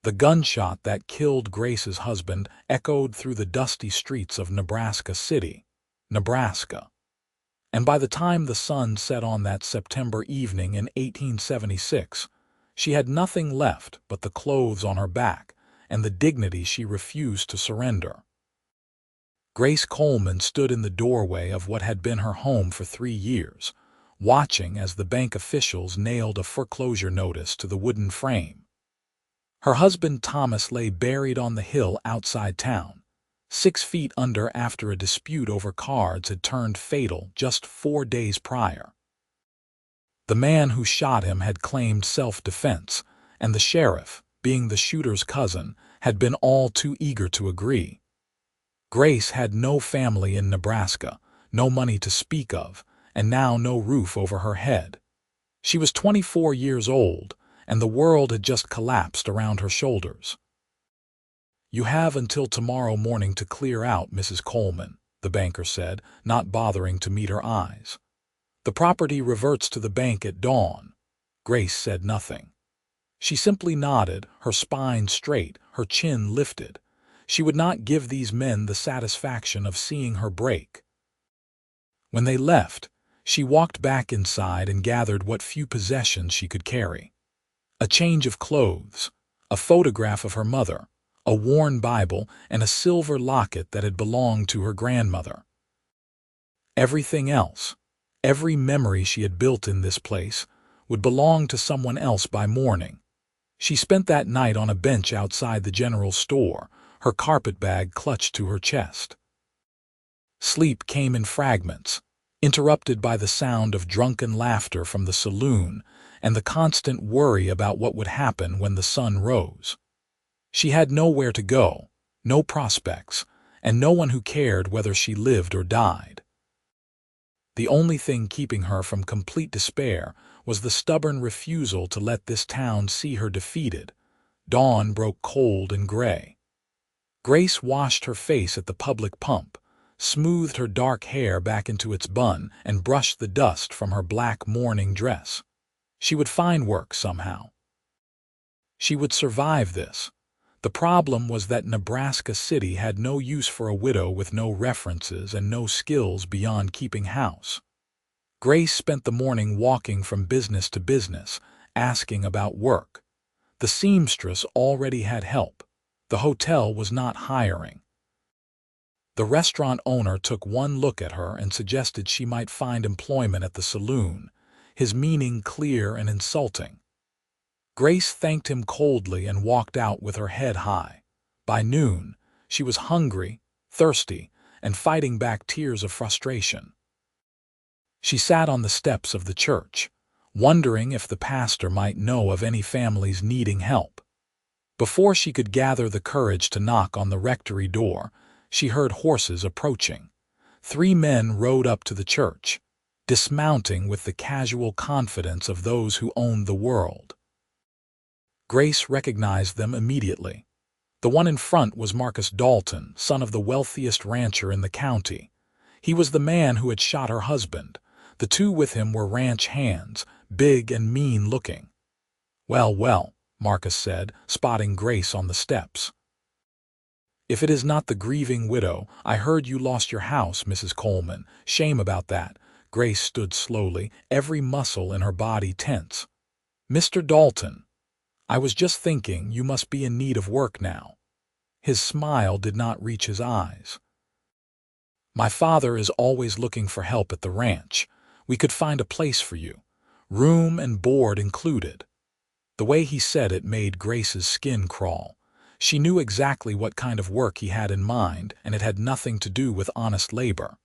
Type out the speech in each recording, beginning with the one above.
The gunshot that killed Grace's husband echoed through the dusty streets of Nebraska City, Nebraska. And by the time the sun set on that September evening in 1876, she had nothing left but the clothes on her back and the dignity she refused to surrender. Grace Coleman stood in the doorway of what had been her home for 3 years, watching as the bank officials nailed a foreclosure notice to the wooden frame. Her husband Thomas lay buried on the hill outside town, 6 feet under after a dispute over cards had turned fatal just 4 days prior. The man who shot him had claimed self-defense, and the sheriff, being the shooter's cousin, had been all too eager to agree. Grace had no family in Nebraska, no money to speak of, and now no roof over her head. She was 24 years old, and the world had just collapsed around her shoulders. "You have until tomorrow morning to clear out, Mrs. Coleman," the banker said, not bothering to meet her eyes. "The property reverts to the bank at dawn." Grace said nothing. She simply nodded, her spine straight, her chin lifted. She would not give these men the satisfaction of seeing her break. When they left, she walked back inside and gathered what few possessions she could carry. A change of clothes, a photograph of her mother, a worn Bible, and a silver locket that had belonged to her grandmother. Everything else, every memory she had built in this place, would belong to someone else by morning. She spent that night on a bench outside the general store, her carpetbag clutched to her chest. Sleep came in fragments, interrupted by the sound of drunken laughter from the saloon and the constant worry about what would happen when the sun rose. She had nowhere to go, no prospects, and no one who cared whether she lived or died. The only thing keeping her from complete despair was the stubborn refusal to let this town see her defeated. Dawn broke cold and gray. Grace washed her face at the public pump, smoothed her dark hair back into its bun, and brushed the dust from her black mourning dress. She would find work somehow. She would survive this. The problem was that Nebraska City had no use for a widow with no references and no skills beyond keeping house. Grace spent the morning walking from business to business, asking about work. The seamstress already had help. The hotel was not hiring. The restaurant owner took one look at her and suggested she might find employment at the saloon, his meaning clear and insulting. Grace thanked him coldly and walked out with her head high. By noon, she was hungry, thirsty, and fighting back tears of frustration. She sat on the steps of the church, wondering if the pastor might know of any families needing help. Before she could gather the courage to knock on the rectory door, she heard horses approaching. 3 men rode up to the church, dismounting with the casual confidence of those who owned the world. Grace recognized them immediately. The one in front was Marcus Dalton, son of the wealthiest rancher in the county. He was the man who had shot her husband. The 2 with him were ranch hands, big and mean-looking. "Well, well," Marcus said, spotting Grace on the steps. "If it is not the grieving widow, I heard you lost your house, Mrs. Coleman. Shame about that." Grace stood slowly, every muscle in her body tense. "Mr. Dalton, I was just thinking you must be in need of work now." His smile did not reach his eyes. "My father is always looking for help at the ranch. We could find a place for you, room and board included." The way he said it made Grace's skin crawl. She knew exactly what kind of work he had in mind, and it had nothing to do with honest labor.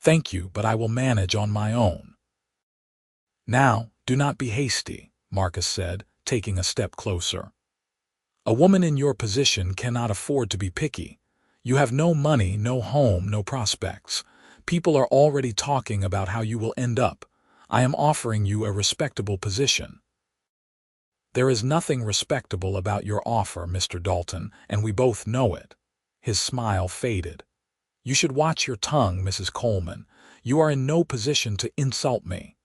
"Thank you, but I will manage on my own." "Now, do not be hasty," Marcus said, taking a step closer. "A woman in your position cannot afford to be picky. You have no money, no home, no prospects. People are already talking about how you will end up. I am offering you a respectable position." "There is nothing respectable about your offer, Mr. Dalton, and we both know it." His smile faded. "You should watch your tongue, Mrs. Coleman. You are in no position to insult me.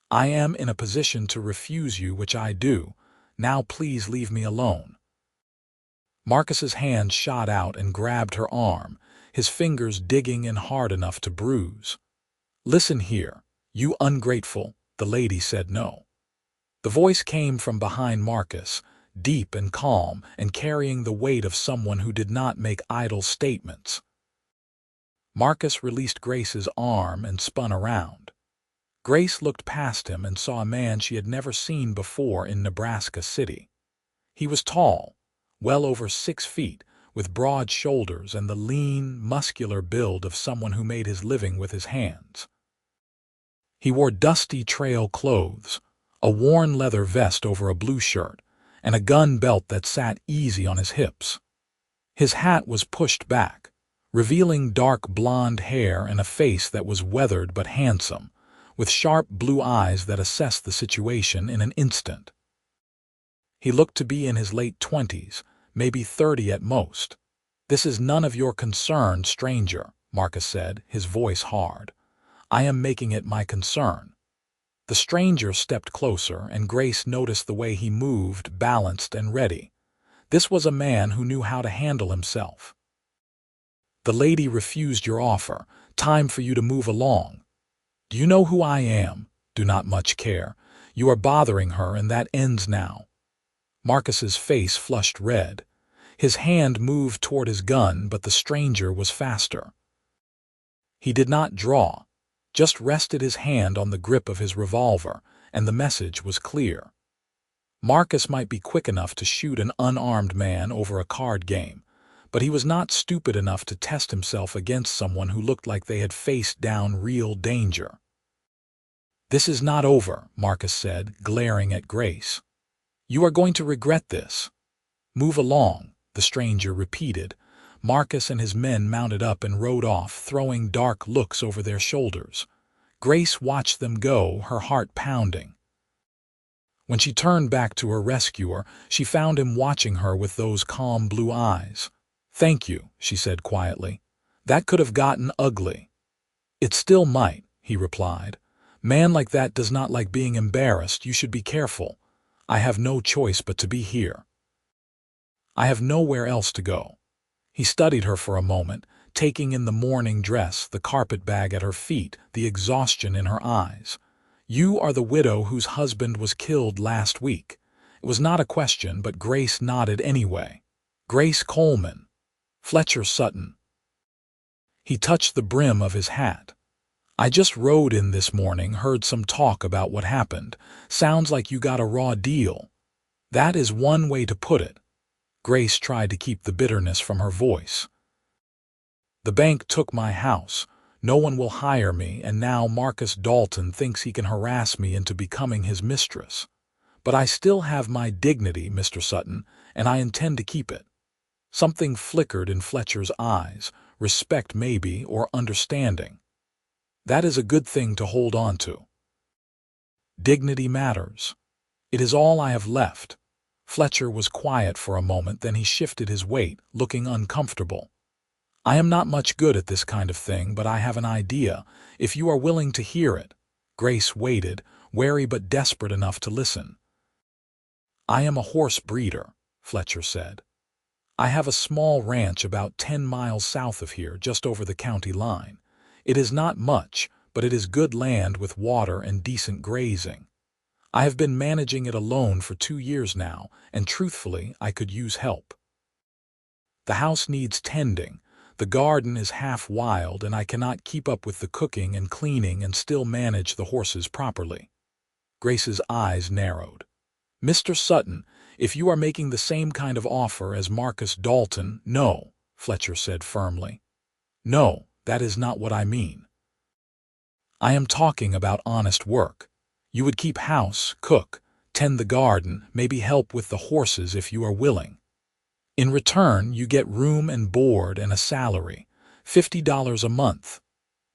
I am in a position to refuse you, which I do. Now please leave me alone." Marcus's hand shot out and grabbed her arm, his fingers digging in hard enough to bruise. "Listen here, you ungrateful," the lady said. "No." The voice came from behind Marcus, deep and calm and carrying the weight of someone who did not make idle statements. Marcus released Grace's arm and spun around. Grace looked past him and saw a man she had never seen before in Nebraska City. He was tall, well over 6 feet, with broad shoulders and the lean, muscular build of someone who made his living with his hands. He wore dusty trail clothes, a worn leather vest over a blue shirt, and a gun belt that sat easy on his hips. His hat was pushed back, revealing dark blonde hair and a face that was weathered but handsome, with sharp blue eyes that assessed the situation in an instant. He looked to be in his late 20s, maybe 30 at most. "This is none of your concern, stranger," Marcus said, his voice hard. "I am making it my concern." The stranger stepped closer, and Grace noticed the way he moved, balanced and ready. This was a man who knew how to handle himself. "The lady refused your offer. Time for you to move along." "Do you know who I am?" "Do not much care. You are bothering her, and that ends now." Marcus's face flushed red. His hand moved toward his gun, but the stranger was faster. He did not draw, just rested his hand on the grip of his revolver, and the message was clear. Marcus might be quick enough to shoot an unarmed man over a card game, but he was not stupid enough to test himself against someone who looked like they had faced down real danger. "This is not over," Marcus said, glaring at Grace. "You are going to regret this." "Move along," the stranger repeated. Marcus and his men mounted up and rode off, throwing dark looks over their shoulders. Grace watched them go, her heart pounding. When she turned back to her rescuer, she found him watching her with those calm blue eyes. "Thank you," she said quietly. "That could have gotten ugly." "It still might," he replied. "Man like that does not like being embarrassed. You should be careful. I have no choice but to be here. I have nowhere else to go." He studied her for a moment, taking in the morning dress, the carpet bag at her feet, the exhaustion in her eyes. "You are the widow whose husband was killed last week." It was not a question, but Grace nodded anyway. "Grace Coleman. Fletcher Sutton." He touched the brim of his hat. "I just rode in this morning, heard some talk about what happened. Sounds like you got a raw deal." "That is one way to put it." Grace tried to keep the bitterness from her voice. "The bank took my house. No one will hire me, and now Marcus Dalton thinks he can harass me into becoming his mistress. But I still have my dignity, Mr. Sutton, and I intend to keep it." Something flickered in Fletcher's eyes, respect maybe, or understanding. "That is a good thing to hold on to." "Dignity matters. It is all I have left." Fletcher was quiet for a moment, then he shifted his weight, looking uncomfortable. "I am not much good at this kind of thing, but I have an idea, if you are willing to hear it." Grace waited, wary but desperate enough to listen. "I am a horse breeder," Fletcher said. "I have a small ranch about 10 miles south of here, just over the county line. It is not much, but it is good land with water and decent grazing. I have been managing it alone for 2 years now, and truthfully, I could use help. The house needs tending, the garden is half wild, and I cannot keep up with the cooking and cleaning and still manage the horses properly." Grace's eyes narrowed. "Mr. Sutton, if you are making the same kind of offer as Marcus Dalton—" "No," Fletcher said firmly. "No, that is not what I mean. I am talking about honest work. You would keep house, cook, tend the garden, maybe help with the horses if you are willing. In return, you get room and board and a salary, $50 a month.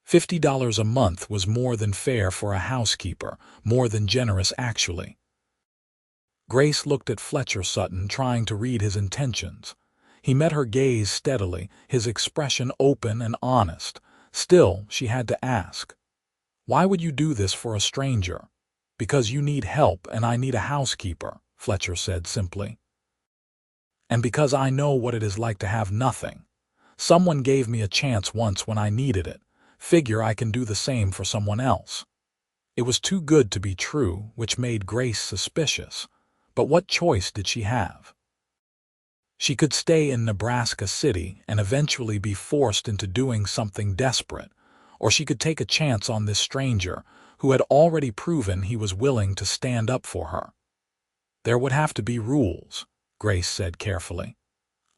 $50 a month was more than fair for a housekeeper, more than generous actually." Grace looked at Fletcher Sutton, trying to read his intentions. He met her gaze steadily, his expression open and honest. Still, she had to ask, "Why would you do this for a stranger?" "Because you need help and I need a housekeeper," Fletcher said simply. And because I know what it is like to have nothing. Someone gave me a chance once when I needed it. Figure I can do the same for someone else. It was too good to be true, which made Grace suspicious. But what choice did she have? She could stay in Nebraska City and eventually be forced into doing something desperate, or she could take a chance on this stranger who had already proven he was willing to stand up for her. There would have to be rules, Grace said carefully.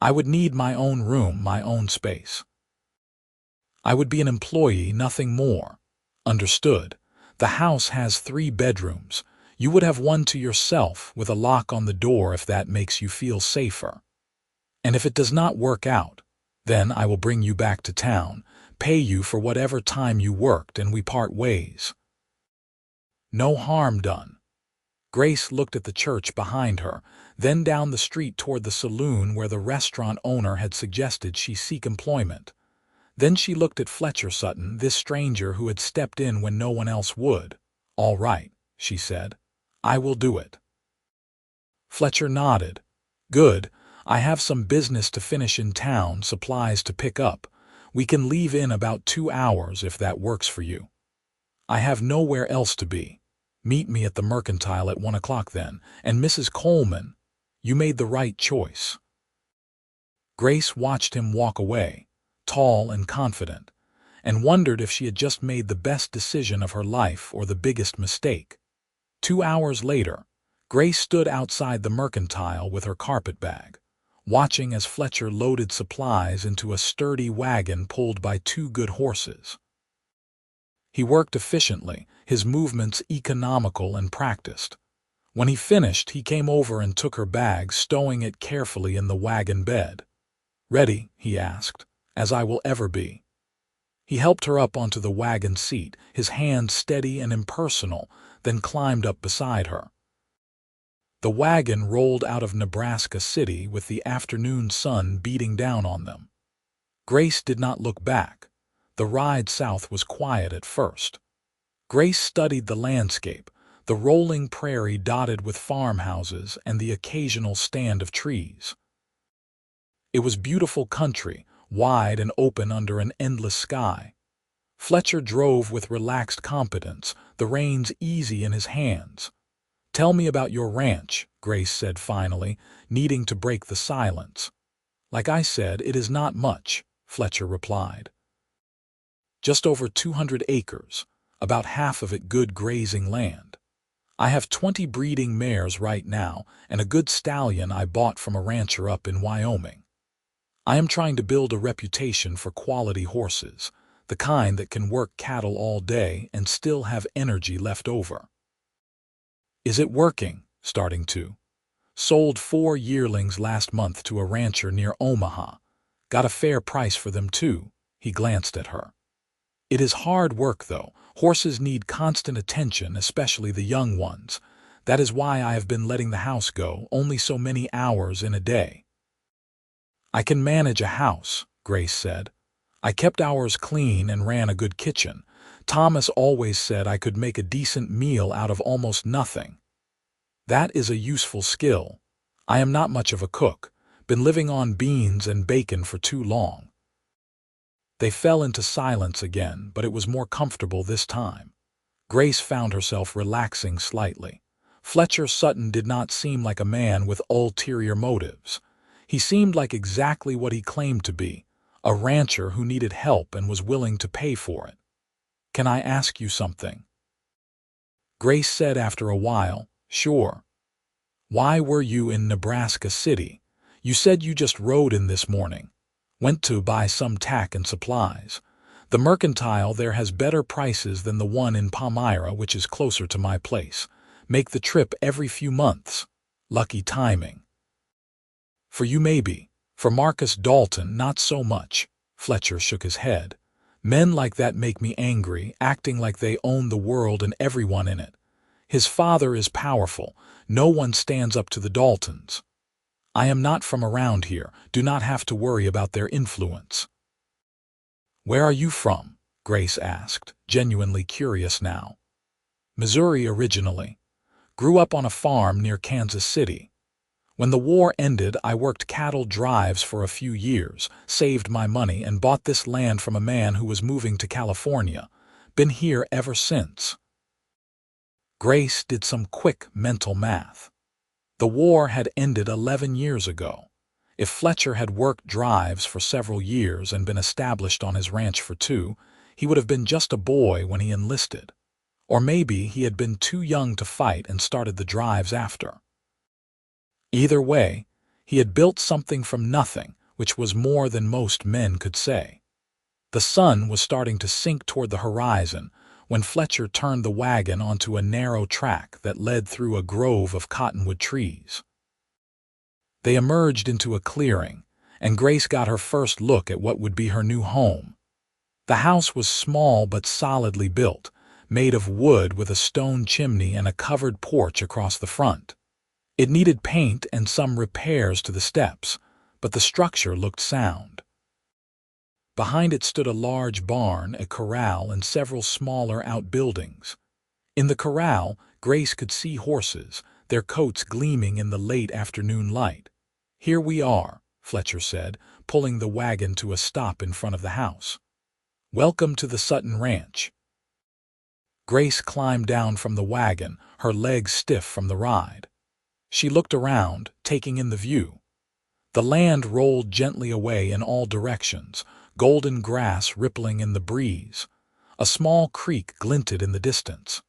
I would need my own room, my own space. I would be an employee, nothing more. Understood. The house has 3 bedrooms. You would have one to yourself with a lock on the door if that makes you feel safer. And if it does not work out, then I will bring you back to town, pay you for whatever time you worked, and we part ways. No harm done. Grace looked at the church behind her, then down the street toward the saloon where the restaurant owner had suggested she seek employment. Then she looked at Fletcher Sutton, this stranger who had stepped in when no one else would. All right, she said. I will do it. Fletcher nodded. Good. I have some business to finish in town, supplies to pick up. We can leave in about 2 hours if that works for you. I have nowhere else to be. Meet me at the Mercantile at 1 o'clock then. And Mrs. Coleman, you made the right choice. Grace watched him walk away, tall and confident, and wondered if she had just made the best decision of her life or the biggest mistake. 2 hours later, Grace stood outside the Mercantile with her carpet bag, watching as Fletcher loaded supplies into a sturdy wagon pulled by 2 good horses. He worked efficiently, his movements economical and practiced. When he finished, he came over and took her bag, stowing it carefully in the wagon bed. Ready, he asked, as I will ever be. He helped her up onto the wagon seat, his hand steady and impersonal, then climbed up beside her. The wagon rolled out of Nebraska City with the afternoon sun beating down on them. Grace did not look back. The ride south was quiet at first. Grace studied the landscape, the rolling prairie dotted with farmhouses and the occasional stand of trees. It was beautiful country, wide and open under an endless sky. Fletcher drove with relaxed competence, the reins easy in his hands. Tell me about your ranch, Grace said finally, needing to break the silence. Like I said, it is not much, Fletcher replied. Just over 200 acres, about half of it good grazing land. I have 20 breeding mares right now and a good stallion I bought from a rancher up in Wyoming. I am trying to build a reputation for quality horses, the kind that can work cattle all day and still have energy left over. Is it working? Starting to. Sold 4 yearlings last month to a rancher near Omaha. Got a fair price for them too. He glanced at her. It is hard work though. Horses need constant attention, especially the young ones. That is why I have been letting the house go, only so many hours in a day. I can manage a house, Grace said. I kept ours clean and ran a good kitchen. Thomas always said I could make a decent meal out of almost nothing. That is a useful skill. I am not much of a cook. Been living on beans and bacon for too long. They fell into silence again, but it was more comfortable this time. Grace found herself relaxing slightly. Fletcher Sutton did not seem like a man with ulterior motives. He seemed like exactly what he claimed to be, a rancher who needed help and was willing to pay for it. Can I ask you something? Grace said after a while, Sure. Why were you in Nebraska City? You said you just rode in this morning. Went to buy some tack and supplies. The Mercantile there has better prices than the one in Palmyra, which is closer to my place. Make the trip every few months. Lucky timing. For you maybe. For Marcus Dalton, not so much. Fletcher shook his head. Men like that make me angry, acting like they own the world and everyone in it. His father is powerful. No one stands up to the Daltons. I am not from around here, do not have to worry about their influence. Where are you from? Grace asked, genuinely curious now. Missouri originally. Grew up on a farm near Kansas City. When the war ended, I worked cattle drives for a few years, saved my money, and bought this land from a man who was moving to California. Been here ever since." Grace did some quick mental math. The war had ended 11 years ago. If Fletcher had worked drives for several years and been established on his ranch for 2, he would have been just a boy when he enlisted. Or maybe he had been too young to fight and started the drives after. Either way, he had built something from nothing, which was more than most men could say. The sun was starting to sink toward the horizon when Fletcher turned the wagon onto a narrow track that led through a grove of cottonwood trees. They emerged into a clearing, and Grace got her first look at what would be her new home. The house was small but solidly built, made of wood with a stone chimney and a covered porch across the front. It needed paint and some repairs to the steps, but the structure looked sound. Behind it stood a large barn, a corral, and several smaller outbuildings. In the corral, Grace could see horses, their coats gleaming in the late afternoon light. "Here we are," Fletcher said, pulling the wagon to a stop in front of the house. "Welcome to the Sutton Ranch." Grace climbed down from the wagon, her legs stiff from the ride. She looked around, taking in the view. The land rolled gently away in all directions, golden grass rippling in the breeze. A small creek glinted in the distance.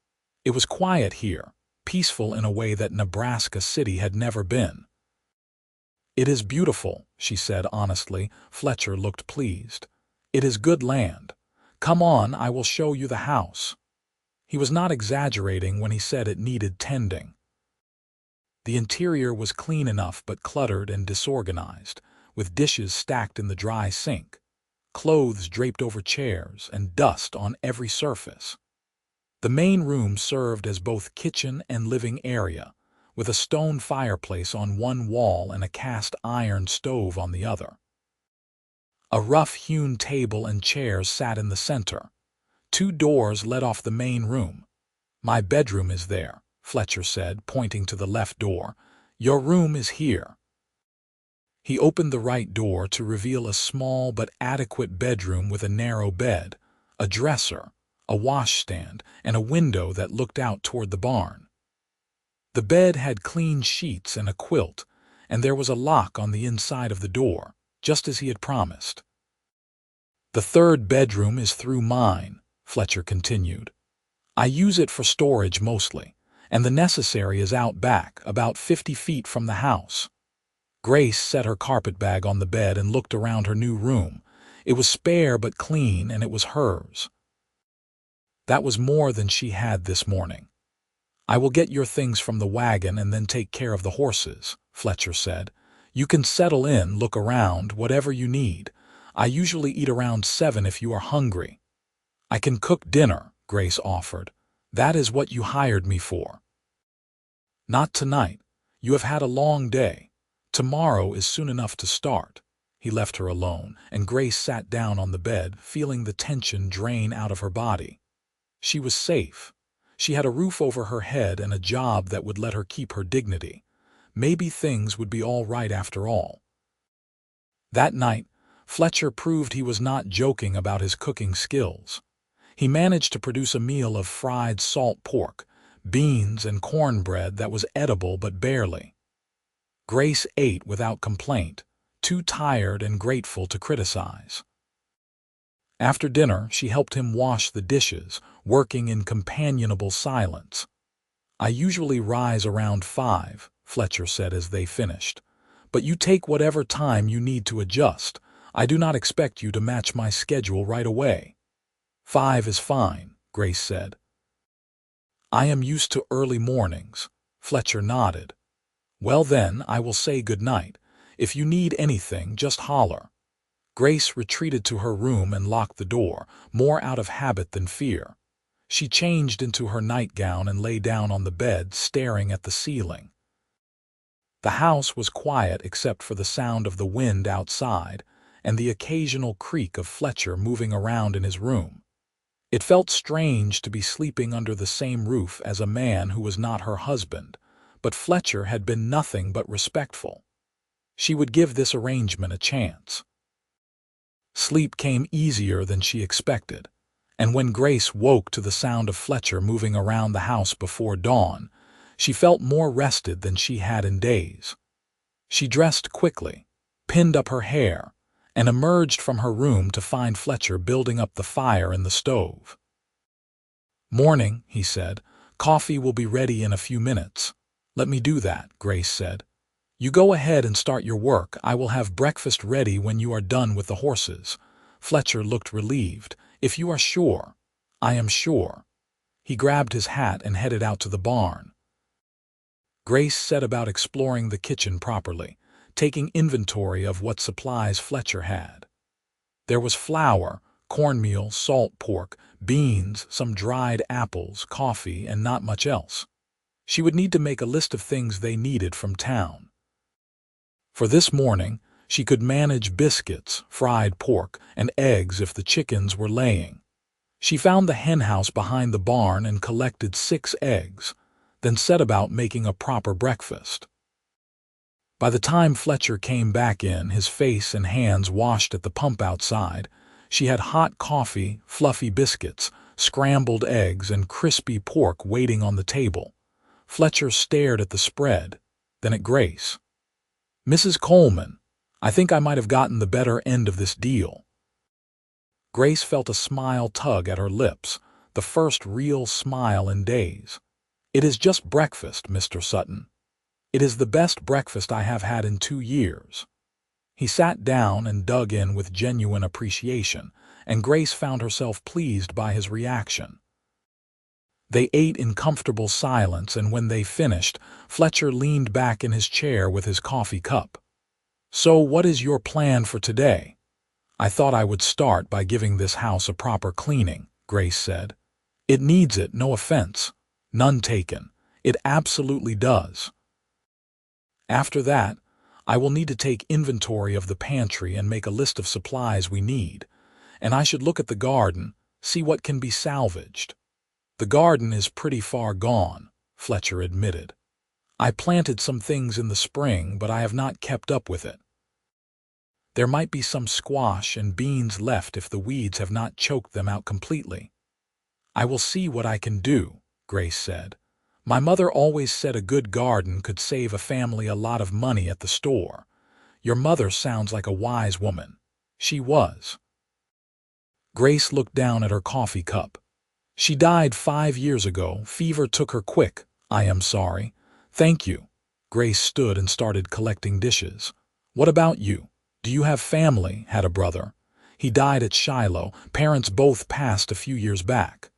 It was quiet here, peaceful in a way that Nebraska City had never been. "It is beautiful," she said honestly. Fletcher looked pleased. "It is good land. Come on, I will show you the house." He was not exaggerating when he said it needed tending. The interior was clean enough but cluttered and disorganized, with dishes stacked in the dry sink, clothes draped over chairs, and dust on every surface. The main room served as both kitchen and living area, with a stone fireplace on one wall and a cast iron stove on the other. A rough-hewn table and chairs sat in the center. 2 doors led off the main room. "My bedroom is there," Fletcher said, pointing to the left door. "Your room is here." He opened the right door to reveal a small but adequate bedroom with a narrow bed, a dresser, a washstand, and a window that looked out toward the barn. The bed had clean sheets and a quilt, and there was a lock on the inside of the door, just as he had promised. "The third bedroom is through mine," Fletcher continued. "I use it for storage mostly, and the necessary is out back, about 50 feet from the house." Grace set her carpetbag on the bed and looked around her new room. It was spare but clean, and it was hers. That was more than she had this morning. "I will get your things from the wagon and then take care of the horses," Fletcher said. "You can settle in, look around, whatever you need. I usually eat around 7 if you are hungry." "I can cook dinner," Grace offered. "That is what you hired me for." "Not tonight. You have had a long day. Tomorrow is soon enough to start." He left her alone, and Grace sat down on the bed, feeling the tension drain out of her body. She was safe. She had a roof over her head and a job that would let her keep her dignity. Maybe things would be all right after all. That night, Fletcher proved he was not joking about his cooking skills. He managed to produce a meal of fried salt pork, beans, and cornbread that was edible but barely. Grace ate without complaint, too tired and grateful to criticize. After dinner, she helped him wash the dishes, working in companionable silence. "I usually rise around 5, Fletcher said as they finished. "But you take whatever time you need to adjust. I do not expect you to match my schedule right away." 5 is fine, Grace said. "I am used to early mornings," Fletcher nodded. "Well then, I will say good night. If you need anything, just holler." Grace retreated to her room and locked the door, more out of habit than fear. She changed into her nightgown and lay down on the bed, staring at the ceiling. The house was quiet except for the sound of the wind outside and the occasional creak of Fletcher moving around in his room. It felt strange to be sleeping under the same roof as a man who was not her husband, but Fletcher had been nothing but respectful. She would give this arrangement a chance. Sleep came easier than she expected, and when Grace woke to the sound of Fletcher moving around the house before dawn, she felt more rested than she had in days. She dressed quickly, pinned up her hair, and emerged from her room to find Fletcher building up the fire in the stove. "Morning," he said. "Coffee will be ready in a few minutes." "Let me do that," Grace said. "You go ahead and start your work. I will have breakfast ready when you are done with the horses." Fletcher looked relieved. "If you are sure." "I am sure." He grabbed his hat and headed out to the barn. Grace set about exploring the kitchen properly, taking inventory of what supplies Fletcher had. There was flour, cornmeal, salt pork, beans, some dried apples, coffee, and not much else. She would need to make a list of things they needed from town. For this morning, she could manage biscuits, fried pork, and eggs if the chickens were laying. She found the henhouse behind the barn and collected 6 eggs, then set about making a proper breakfast. By the time Fletcher came back in, his face and hands washed at the pump outside, she had hot coffee, fluffy biscuits, scrambled eggs, and crispy pork waiting on the table. Fletcher stared at the spread, then at Grace. "Mrs. Coleman, I think I might have gotten the better end of this deal." Grace felt a smile tug at her lips, the first real smile in days. "It is just breakfast, Mr. Sutton. It is the best breakfast I have had in 2 years." He sat down and dug in with genuine appreciation, and Grace found herself pleased by his reaction. They ate in comfortable silence, and when they finished, Fletcher leaned back in his chair with his coffee cup. "So what is your plan for today?" "I thought I would start by giving this house a proper cleaning," Grace said. "It needs it, no offense. None taken. It absolutely does. After that, I will need to take inventory of the pantry and make a list of supplies we need, and I should look at the garden, see what can be salvaged." "The garden is pretty far gone," Fletcher admitted. "I planted some things in the spring, but I have not kept up with it. There might be some squash and beans left if the weeds have not choked them out completely." "I will see what I can do," Grace said. "My mother always said a good garden could save a family a lot of money at the store. Your mother sounds like a wise woman." She was. Grace looked down at her coffee cup. "She died 5 years ago. Fever took her quick. I am sorry." "Thank you." Grace stood and started collecting dishes. "What about you? Do you have family?" "Had a brother. He died at Shiloh. Parents both passed a few years back."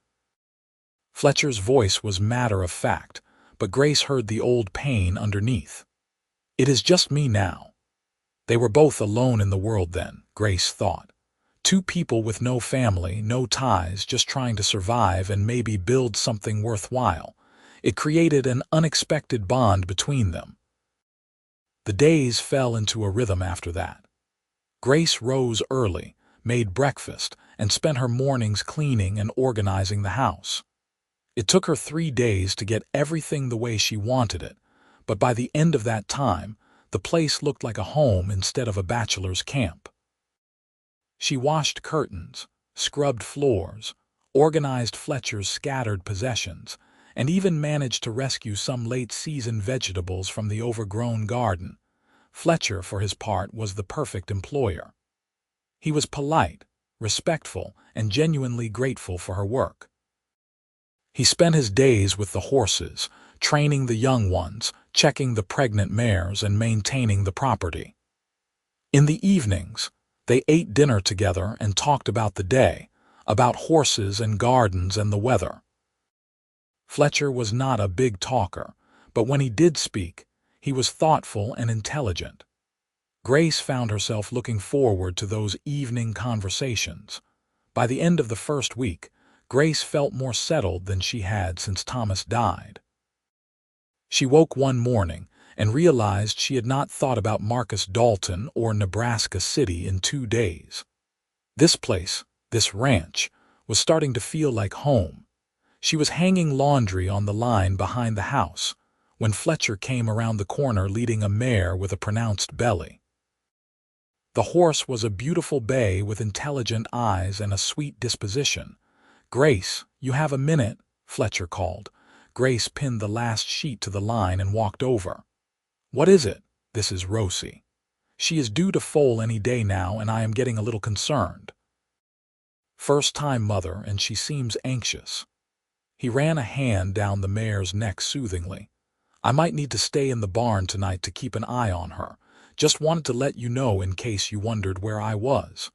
Fletcher's voice was matter-of-fact, but Grace heard the old pain underneath. "It is just me now." They were both alone in the world then, Grace thought. 2 people with no family, no ties, just trying to survive and maybe build something worthwhile. It created an unexpected bond between them. The days fell into a rhythm after that. Grace rose early, made breakfast, and spent her mornings cleaning and organizing the house. It took her 3 days to get everything the way she wanted it, but by the end of that time, the place looked like a home instead of a bachelor's camp. She washed curtains, scrubbed floors, organized Fletcher's scattered possessions, and even managed to rescue some late-season vegetables from the overgrown garden. Fletcher, for his part, was the perfect employer. He was polite, respectful, and genuinely grateful for her work. He spent his days with the horses, training the young ones, checking the pregnant mares, and maintaining the property. In the evenings, they ate dinner together and talked about the day, about horses and gardens and the weather. Fletcher was not a big talker, but when he did speak, he was thoughtful and intelligent. Grace found herself looking forward to those evening conversations. By the end of the first week, Grace felt more settled than she had since Thomas died. She woke one morning and realized she had not thought about Marcus Dalton or Nebraska City in 2 days. This place, this ranch, was starting to feel like home. She was hanging laundry on the line behind the house, when Fletcher came around the corner leading a mare with a pronounced belly. The horse was a beautiful bay with intelligent eyes and a sweet disposition. "Grace, you have a minute," Fletcher called. Grace pinned the last sheet to the line and walked over. "What is it?" "This is Rosie. She is due to foal any day now, and I am getting a little concerned. First time mother, and she seems anxious." He ran a hand down the mare's neck soothingly. "I might need to stay in the barn tonight to keep an eye on her. Just wanted to let you know in case you wondered where I was.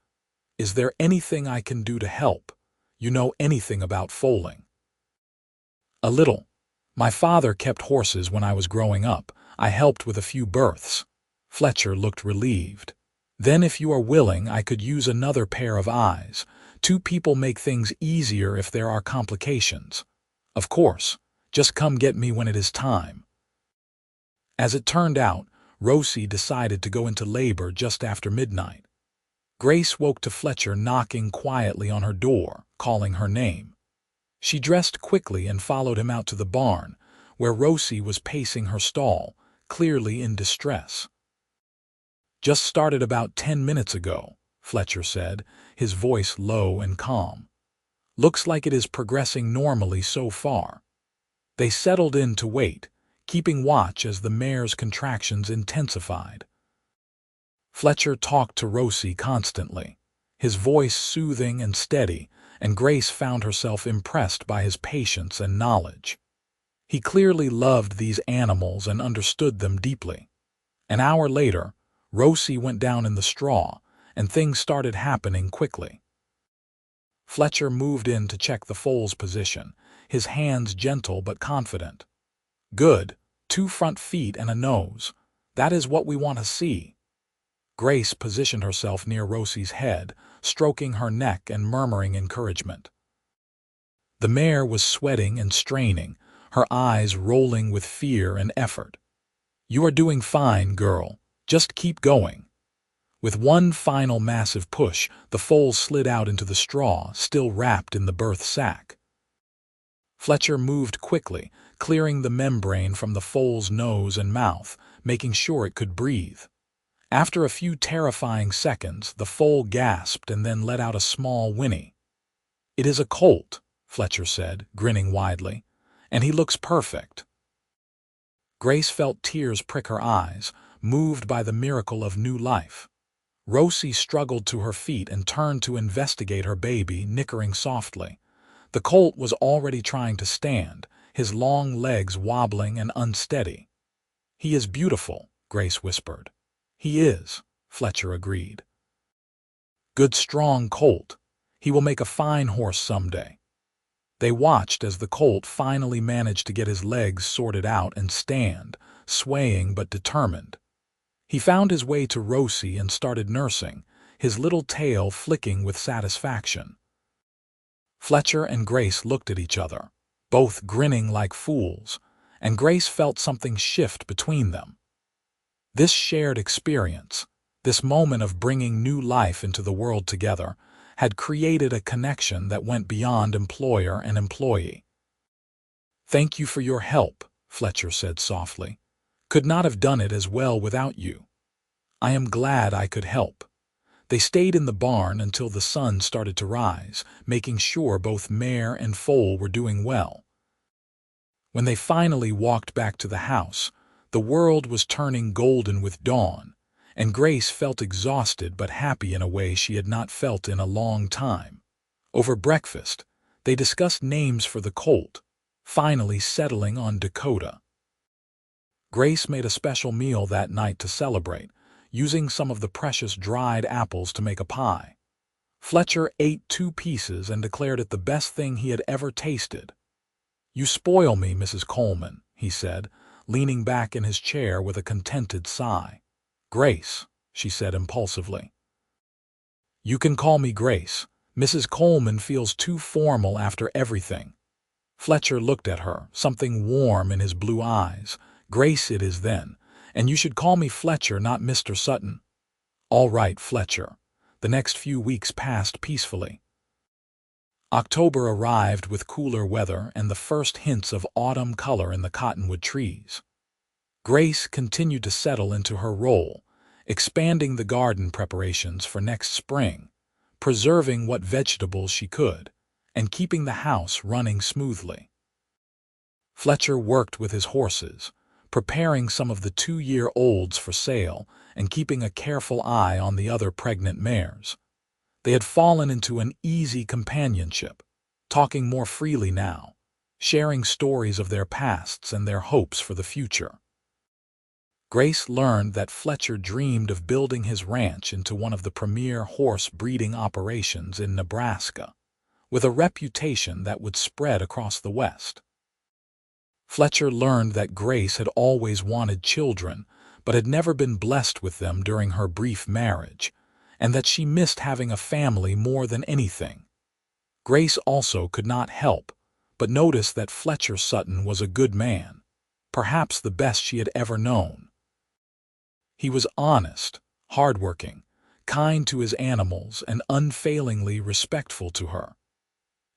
Is there anything I can do to help? You know anything about foaling?" "A little. My father kept horses when I was growing up. I helped with a few births." Fletcher looked relieved. "Then if you are willing, I could use another pair of eyes. 2 people make things easier if there are complications. Of course, just come get me when it is time." As it turned out, Rosie decided to go into labor just after midnight. Grace woke to Fletcher knocking quietly on her door, calling her name. She dressed quickly and followed him out to the barn, where Rosie was pacing her stall, clearly in distress. "Just started about 10 minutes ago," Fletcher said, his voice low and calm. "Looks like it is progressing normally so far." They settled in to wait, keeping watch as the mare's contractions intensified. Fletcher talked to Rosie constantly, his voice soothing and steady, and Grace found herself impressed by his patience and knowledge. He clearly loved these animals and understood them deeply. An hour later, Rosie went down in the straw, and things started happening quickly. Fletcher moved in to check the foal's position, his hands gentle but confident. "Good. 2 front feet and a nose. That is what we want to see." Grace positioned herself near Rosie's head, stroking her neck and murmuring encouragement. The mare was sweating and straining, her eyes rolling with fear and effort. "You are doing fine, girl. Just keep going." With one final massive push, the foal slid out into the straw, still wrapped in the birth sack. Fletcher moved quickly, clearing the membrane from the foal's nose and mouth, making sure it could breathe. After a few terrifying seconds, the foal gasped and then let out a small whinny. "It is a colt," Fletcher said, grinning widely, "and he looks perfect." Grace felt tears prick her eyes, moved by the miracle of new life. Rosie struggled to her feet and turned to investigate her baby, nickering softly. The colt was already trying to stand, his long legs wobbling and unsteady. "He is beautiful," Grace whispered. "He is," Fletcher agreed. "Good strong colt. He will make a fine horse someday." They watched as the colt finally managed to get his legs sorted out and stand, swaying but determined. He found his way to Rosie and started nursing, his little tail flicking with satisfaction. Fletcher and Grace looked at each other, both grinning like fools, and Grace felt something shift between them. This shared experience, this moment of bringing new life into the world together, had created a connection that went beyond employer and employee. "Thank you for your help," Fletcher said softly. "Could not have done it as well without you. I am glad I could help." They stayed in the barn until the sun started to rise, making sure both mare and foal were doing well. When they finally walked back to the house, the world was turning golden with dawn, and Grace felt exhausted but happy in a way she had not felt in a long time. Over breakfast, they discussed names for the colt, finally settling on Dakota. Grace made a special meal that night to celebrate, using some of the precious dried apples to make a pie. Fletcher ate 2 pieces and declared it the best thing he had ever tasted. "You spoil me, Mrs. Coleman," he said, leaning back in his chair with a contented sigh. "Grace," she said impulsively. "You can call me Grace. Mrs. Coleman feels too formal after everything." Fletcher looked at her, something warm in his blue eyes. "Grace it is then, and you should call me Fletcher, not Mr. Sutton." "All right, Fletcher." The next few weeks passed peacefully. October arrived with cooler weather and the first hints of autumn color in the cottonwood trees. Grace continued to settle into her role, expanding the garden preparations for next spring, preserving what vegetables she could, and keeping the house running smoothly. Fletcher worked with his horses, preparing some of the 2-year-olds for sale and keeping a careful eye on the other pregnant mares. They had fallen into an easy companionship, talking more freely now, sharing stories of their pasts and their hopes for the future. Grace learned that Fletcher dreamed of building his ranch into one of the premier horse breeding operations in Nebraska, with a reputation that would spread across the West. Fletcher learned that Grace had always wanted children, but had never been blessed with them during her brief marriage, and that she missed having a family more than anything. Grace also could not help but notice that Fletcher Sutton was a good man, perhaps the best she had ever known. He was honest, hardworking, kind to his animals, and unfailingly respectful to her.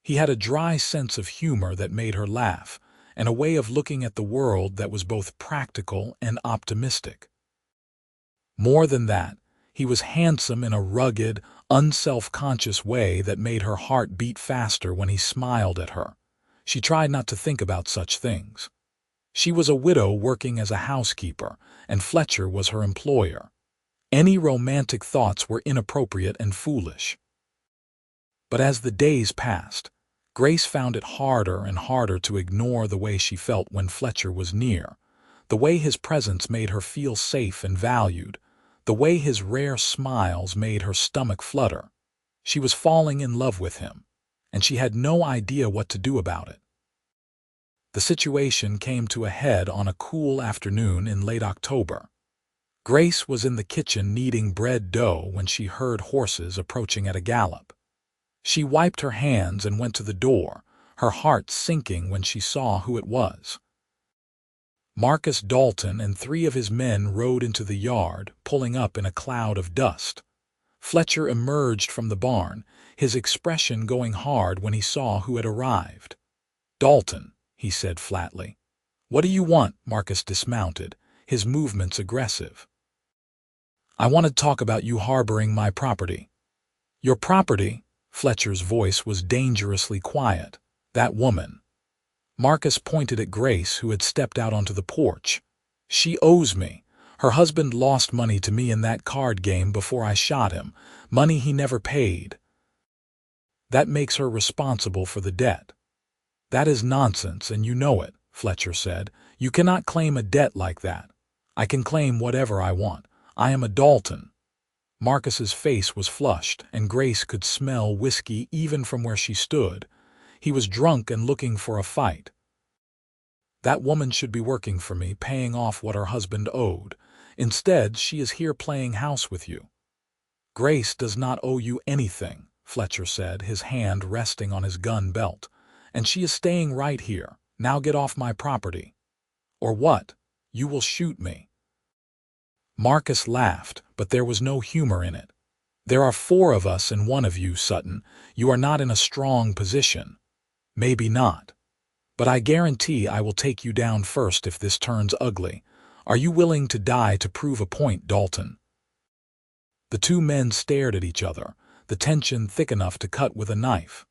He had a dry sense of humor that made her laugh, and a way of looking at the world that was both practical and optimistic. More than that, he was handsome in a rugged, unself-conscious way that made her heart beat faster when he smiled at her. She tried not to think about such things. She was a widow working as a housekeeper, and Fletcher was her employer. Any romantic thoughts were inappropriate and foolish. But as the days passed, Grace found it harder and harder to ignore the way she felt when Fletcher was near, the way his presence made her feel safe and valued, the way his rare smiles made her stomach flutter. She was falling in love with him, and she had no idea what to do about it. The situation came to a head on a cool afternoon in late October. Grace was in the kitchen kneading bread dough when she heard horses approaching at a gallop. She wiped her hands and went to the door, her heart sinking when she saw who it was. Marcus Dalton and 3 of his men rode into the yard, pulling up in a cloud of dust. Fletcher emerged from the barn, his expression going hard when he saw who had arrived. "Dalton," he said flatly. "What do you want?" Marcus dismounted, his movements aggressive. "I want to talk about you harboring my property." "Your property?" Fletcher's voice was dangerously quiet. "That woman." Marcus pointed at Grace, who had stepped out onto the porch. "She owes me. Her husband lost money to me in that card game before I shot him, money he never paid. That makes her responsible for the debt." "That is nonsense, and you know it," Fletcher said. "You cannot claim a debt like that. I can claim whatever I want. I am a Dalton." Marcus's face was flushed, and Grace could smell whiskey even from where she stood. He was drunk and looking for a fight. "That woman should be working for me, paying off what her husband owed. Instead, she is here playing house with you." "Grace does not owe you anything," Fletcher said, his hand resting on his gun belt. "And she is staying right here. Now get off my property." "Or what? You will shoot me." Marcus laughed, but there was no humor in it. "There are 4 of us and 1 of you, Sutton. You are not in a strong position." "Maybe not. But I guarantee I will take you down first if this turns ugly. Are you willing to die to prove a point, Dalton?" The 2 men stared at each other, the tension thick enough to cut with a knife.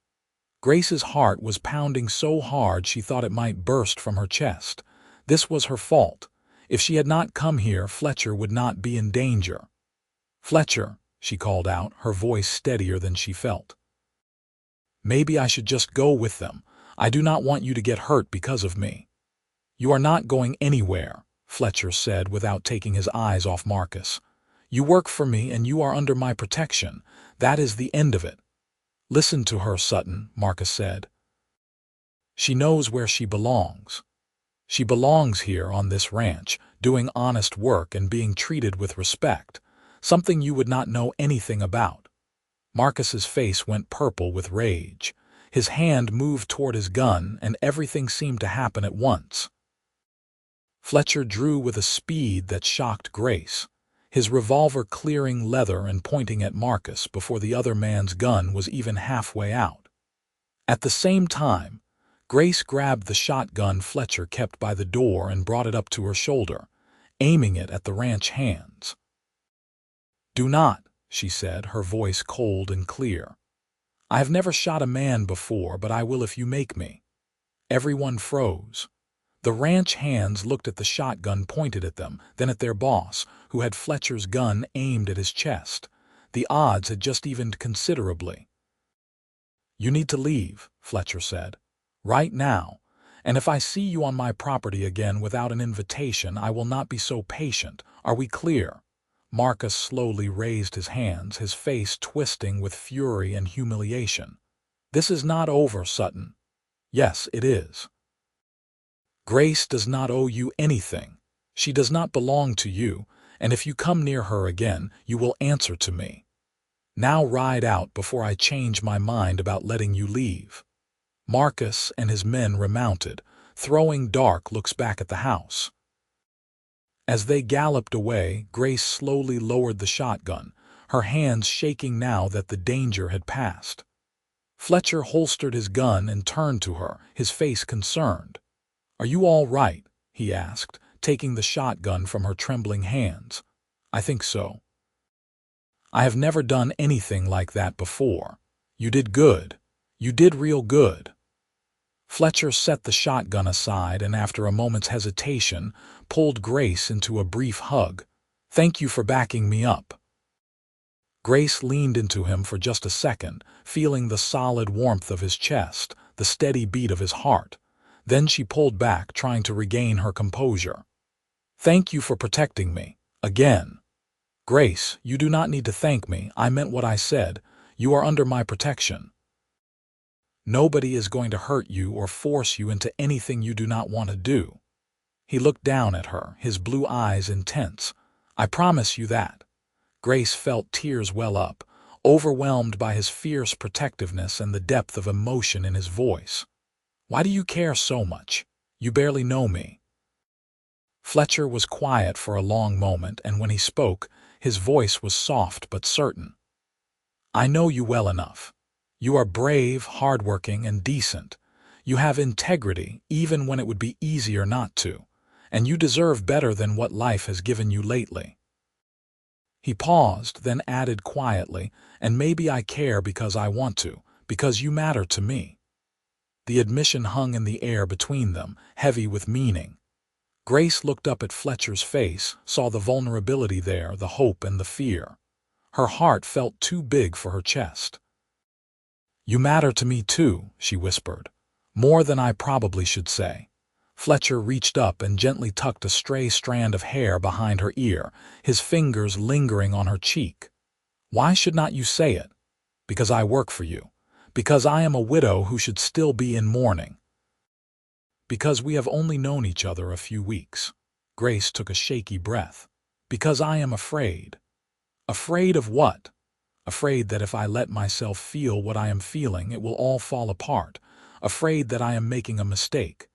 Grace's heart was pounding so hard she thought it might burst from her chest. This was her fault. If she had not come here, Fletcher would not be in danger. "Fletcher," she called out, her voice steadier than she felt. "Maybe I should just go with them. I do not want you to get hurt because of me." "You are not going anywhere," Fletcher said without taking his eyes off Marcus. "You work for me and you are under my protection. That is the end of it." "Listen to her, Sutton," Marcus said. "She knows where she belongs. She belongs here on this ranch, doing honest work and being treated with respect, something you would not know anything about." Marcus's face went purple with rage. His hand moved toward his gun, and everything seemed to happen at once. Fletcher drew with a speed that shocked Grace, his revolver clearing leather and pointing at Marcus before the other man's gun was even halfway out. At the same time, Grace grabbed the shotgun Fletcher kept by the door and brought it up to her shoulder, aiming it at the ranch hands. "Do not," she said, her voice cold and clear. "I have never shot a man before, but I will if you make me." Everyone froze. The ranch hands looked at the shotgun pointed at them, then at their boss, who had Fletcher's gun aimed at his chest. The odds had just evened considerably. "You need to leave," Fletcher said. "Right now. And if I see you on my property again without an invitation, I will not be so patient. Are we clear?" Marcus slowly raised his hands, his face twisting with fury and humiliation. "This is not over, Sutton." "Yes, it is. Grace does not owe you anything. She does not belong to you, and if you come near her again, you will answer to me. Now ride out before I change my mind about letting you leave." Marcus and his men remounted, throwing dark looks back at the house. As they galloped away, Grace slowly lowered the shotgun, her hands shaking now that the danger had passed. Fletcher holstered his gun and turned to her, his face concerned. "Are you all right?" he asked, taking the shotgun from her trembling hands. "I think so." "I have never done anything like that before. You did good. You did real good." Fletcher set the shotgun aside and after a moment's hesitation, pulled Grace into a brief hug. "Thank you for backing me up." Grace leaned into him for just a second, feeling the solid warmth of his chest, the steady beat of his heart. Then she pulled back, trying to regain her composure. "Thank you for protecting me. Again." "Grace, you do not need to thank me. I meant what I said. You are under my protection. Nobody is going to hurt you or force you into anything you do not want to do." He looked down at her, his blue eyes intense. "I promise you that." Grace felt tears well up, overwhelmed by his fierce protectiveness and the depth of emotion in his voice. "Why do you care so much? You barely know me." Fletcher was quiet for a long moment, and when he spoke, his voice was soft but certain. "I know you well enough. You are brave, hardworking, and decent. You have integrity, even when it would be easier not to, and you deserve better than what life has given you lately." He paused, then added quietly, "And maybe I care because I want to, because you matter to me." The admission hung in the air between them, heavy with meaning. Grace looked up at Fletcher's face, saw the vulnerability there, the hope and the fear. Her heart felt too big for her chest. "You matter to me too," she whispered. "More than I probably should say." Fletcher reached up and gently tucked a stray strand of hair behind her ear, his fingers lingering on her cheek. "Why should not you say it? Because I work for you. Because I am a widow who should still be in mourning. Because we have only known each other a few weeks." Grace took a shaky breath. "Because I am afraid." "Afraid of what?" "Afraid that if I let myself feel what I am feeling, it will all fall apart. Afraid that I am making a mistake.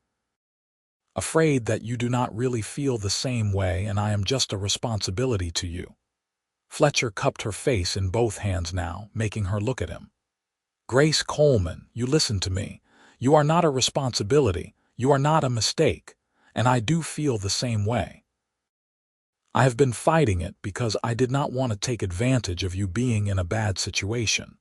Afraid that you do not really feel the same way and I am just a responsibility to you." Fletcher cupped her face in both hands now, making her look at him. "Grace Coleman, you listen to me. You are not a responsibility. You are not a mistake. And I do feel the same way. I have been fighting it because I did not want to take advantage of you being in a bad situation.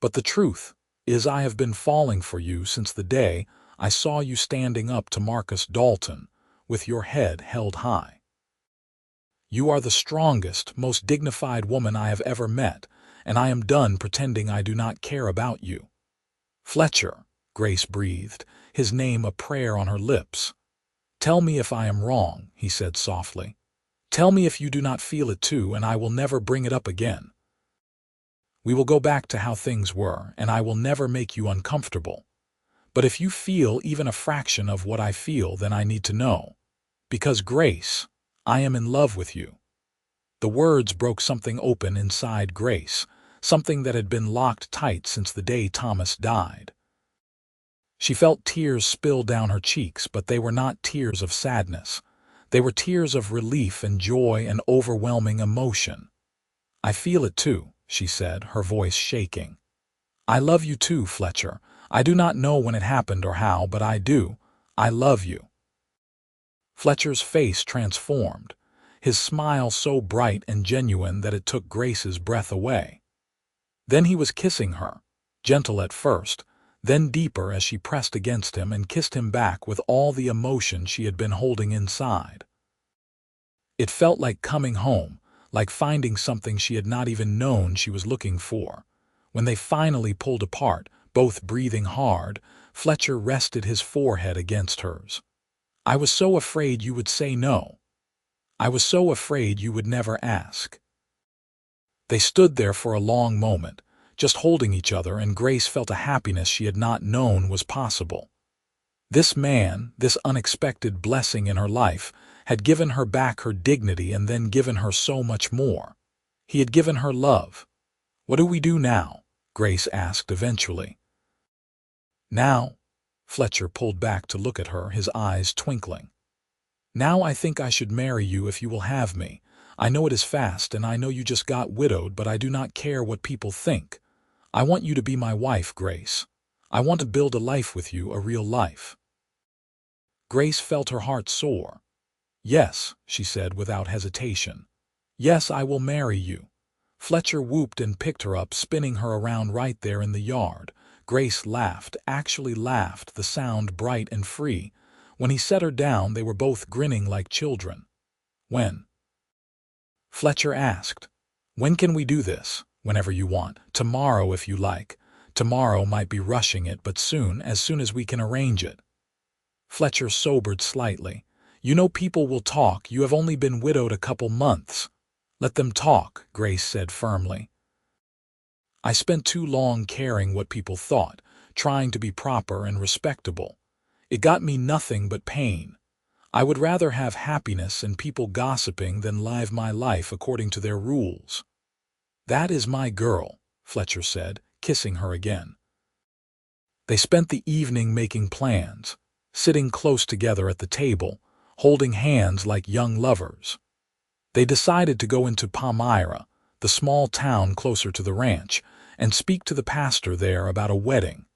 But the truth is I have been falling for you since the day I saw you standing up to Marcus Dalton, with your head held high. You are the strongest, most dignified woman I have ever met, and I am done pretending I do not care about you." "Fletcher," Grace breathed, his name a prayer on her lips. "Tell me if I am wrong," he said softly. "Tell me if you do not feel it too, and I will never bring it up again. We will go back to how things were, and I will never make you uncomfortable. But if you feel even a fraction of what I feel, then I need to know. Because, Grace, I am in love with you." The words broke something open inside Grace, something that had been locked tight since the day Thomas died. She felt tears spill down her cheeks, but they were not tears of sadness. They were tears of relief and joy and overwhelming emotion. "I feel it too," she said, her voice shaking. "I love you too, Fletcher. I do not know when it happened or how, but I do. I love you." Fletcher's face transformed. his smile so bright and genuine that it took Grace's breath away. Then he was kissing her, gentle at first, then deeper as she pressed against him and kissed him back with all the emotion she had been holding inside. It felt like coming home, like finding something she had not even known she was looking for. When they finally pulled apart, both breathing hard, Fletcher rested his forehead against hers. "I was so afraid you would say no. I was so afraid you would never ask." They stood there for a long moment, just holding each other, and Grace felt a happiness she had not known was possible. This man, this unexpected blessing in her life, had given her back her dignity and then given her so much more. He had given her love. "What do we do now?" Grace asked eventually. "Now?" Fletcher pulled back to look at her, his eyes twinkling. "Now I think I should marry you if you will have me. I know it is fast, and I know you just got widowed, but I do not care what people think. I want you to be my wife, Grace. I want to build a life with you, a real life." Grace felt her heart soar. "Yes," she said without hesitation. "Yes, I will marry you." Fletcher whooped and picked her up, spinning her around right there in the yard. Grace laughed, actually laughed, the sound bright and free. When he set her down, they were both grinning like children. "When?" Fletcher asked. "When can we do this?" "Whenever you want. Tomorrow if you like. Tomorrow might be rushing it, but soon as we can arrange it." Fletcher sobered slightly. "You know people will talk. You have only been widowed a couple months." "Let them talk," Grace said firmly. "I spent too long caring what people thought, trying to be proper and respectable. It got me nothing but pain. I would rather have happiness and people gossiping than live my life according to their rules." "That is my girl," Fletcher said, kissing her again. They spent the evening making plans, sitting close together at the table, holding hands like young lovers. They decided to go into Palmyra, the small town closer to the ranch, and speak to the pastor there about a wedding.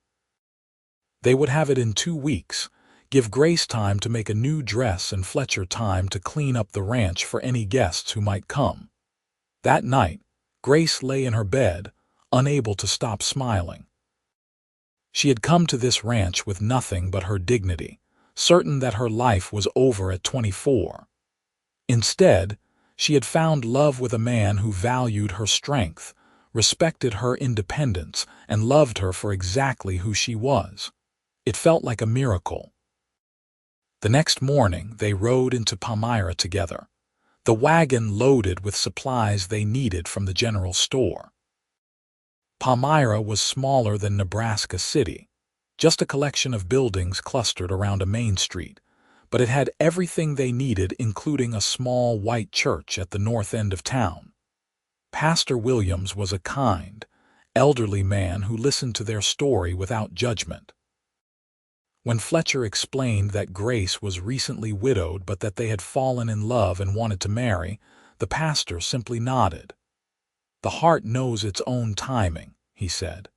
They would have it in 2 weeks, give Grace time to make a new dress and Fletcher time to clean up the ranch for any guests who might come. That night, Grace lay in her bed, unable to stop smiling. She had come to this ranch with nothing but her dignity, certain that her life was over at 24. Instead, she had found love with a man who valued her strength, respected her independence, and loved her for exactly who she was. It felt like a miracle. The next morning, they rode into Palmyra together, the wagon loaded with supplies they needed from the general store. Palmyra was smaller than Nebraska City, just a collection of buildings clustered around a main street, but it had everything they needed, including a small white church at the north end of town. Pastor Williams was a kind, elderly man who listened to their story without judgment. When Fletcher explained that Grace was recently widowed but that they had fallen in love and wanted to marry, the pastor simply nodded. "The heart knows its own timing," he said.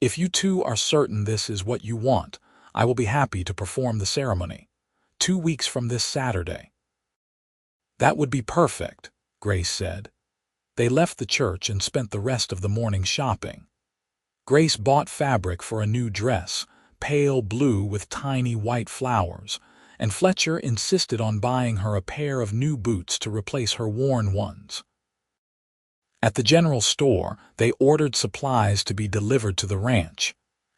"If you two are certain this is what you want, I will be happy to perform the ceremony. 2 weeks from this Saturday." "That would be perfect," Grace said. They left the church and spent the rest of the morning shopping. Grace bought fabric for a new dress, pale blue with tiny white flowers, and Fletcher insisted on buying her a pair of new boots to replace her worn ones. At the general store, they ordered supplies to be delivered to the ranch,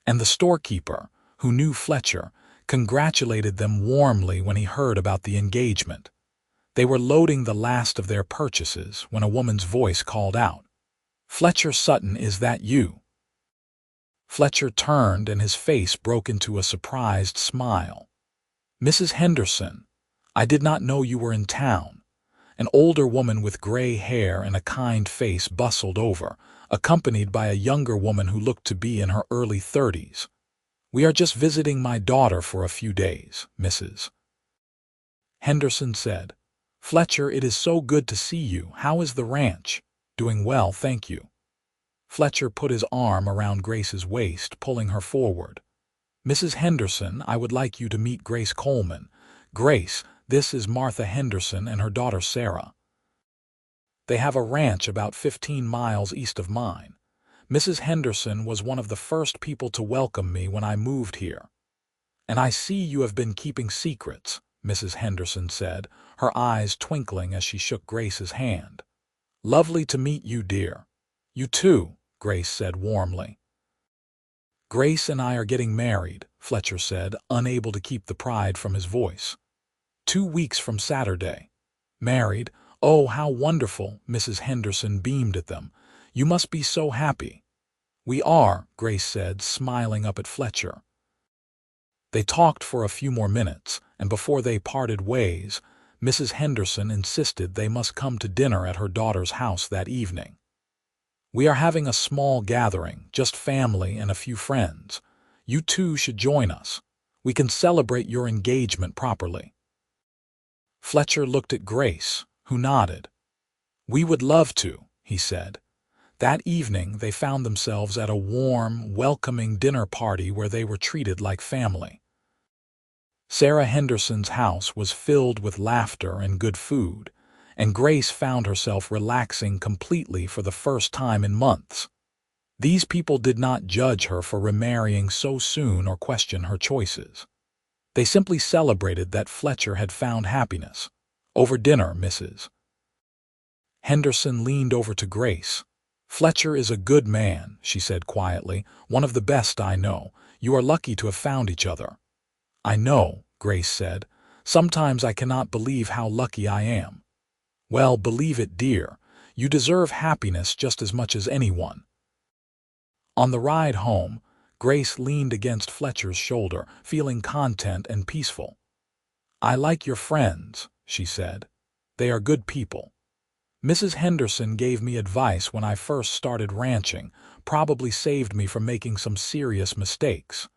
and the storekeeper, who knew Fletcher, congratulated them warmly when he heard about the engagement. They were loading the last of their purchases when a woman's voice called out, "Fletcher Sutton, is that you?" Fletcher turned and his face broke into a surprised smile. "Mrs. Henderson, I did not know you were in town." An older woman with gray hair and a kind face bustled over, accompanied by a younger woman who looked to be in her early 30s. "We are just visiting my daughter for a few days, Mrs. Henderson said. "Fletcher, it is so good to see you. How is the ranch?" "Doing well, thank you." Fletcher put his arm around Grace's waist, pulling her forward. "Mrs. Henderson, I would like you to meet Grace Coleman. Grace, this is Martha Henderson and her daughter Sarah." They have a ranch about 15 miles east of mine. Mrs. Henderson was one of the first people to welcome me when I moved here. And I see you have been keeping secrets, Mrs. Henderson said, her eyes twinkling as she shook Grace's hand. Lovely to meet you, dear. You too, Grace said warmly. Grace and I are getting married, Fletcher said, unable to keep the pride from his voice. 2 weeks from Saturday. Married? Oh, how wonderful, Mrs. Henderson beamed at them. You must be so happy. We are, Grace said, smiling up at Fletcher. They talked for a few more minutes, and before they parted ways, Mrs. Henderson insisted they must come to dinner at her daughter's house that evening. We are having a small gathering, just family and a few friends. You two should join us. We can celebrate your engagement properly. Fletcher looked at Grace, who nodded. We would love to, he said. That evening they found themselves at a warm, welcoming dinner party where they were treated like family. Sarah Henderson's house was filled with laughter and good food, and Grace found herself relaxing completely for the first time in months. These people did not judge her for remarrying so soon or question her choices. They simply celebrated that Fletcher had found happiness. Over dinner, Mrs. Henderson leaned over to Grace. Fletcher is a good man, she said quietly, one of the best I know. You are lucky to have found each other. I know, Grace said. Sometimes I cannot believe how lucky I am. Well, believe it, dear. You deserve happiness just as much as anyone. On the ride home, Grace leaned against Fletcher's shoulder, feeling content and peaceful. I like your friends, she said. They are good people. Mrs. Henderson gave me advice when I first started ranching, probably saved me from making some serious mistakes.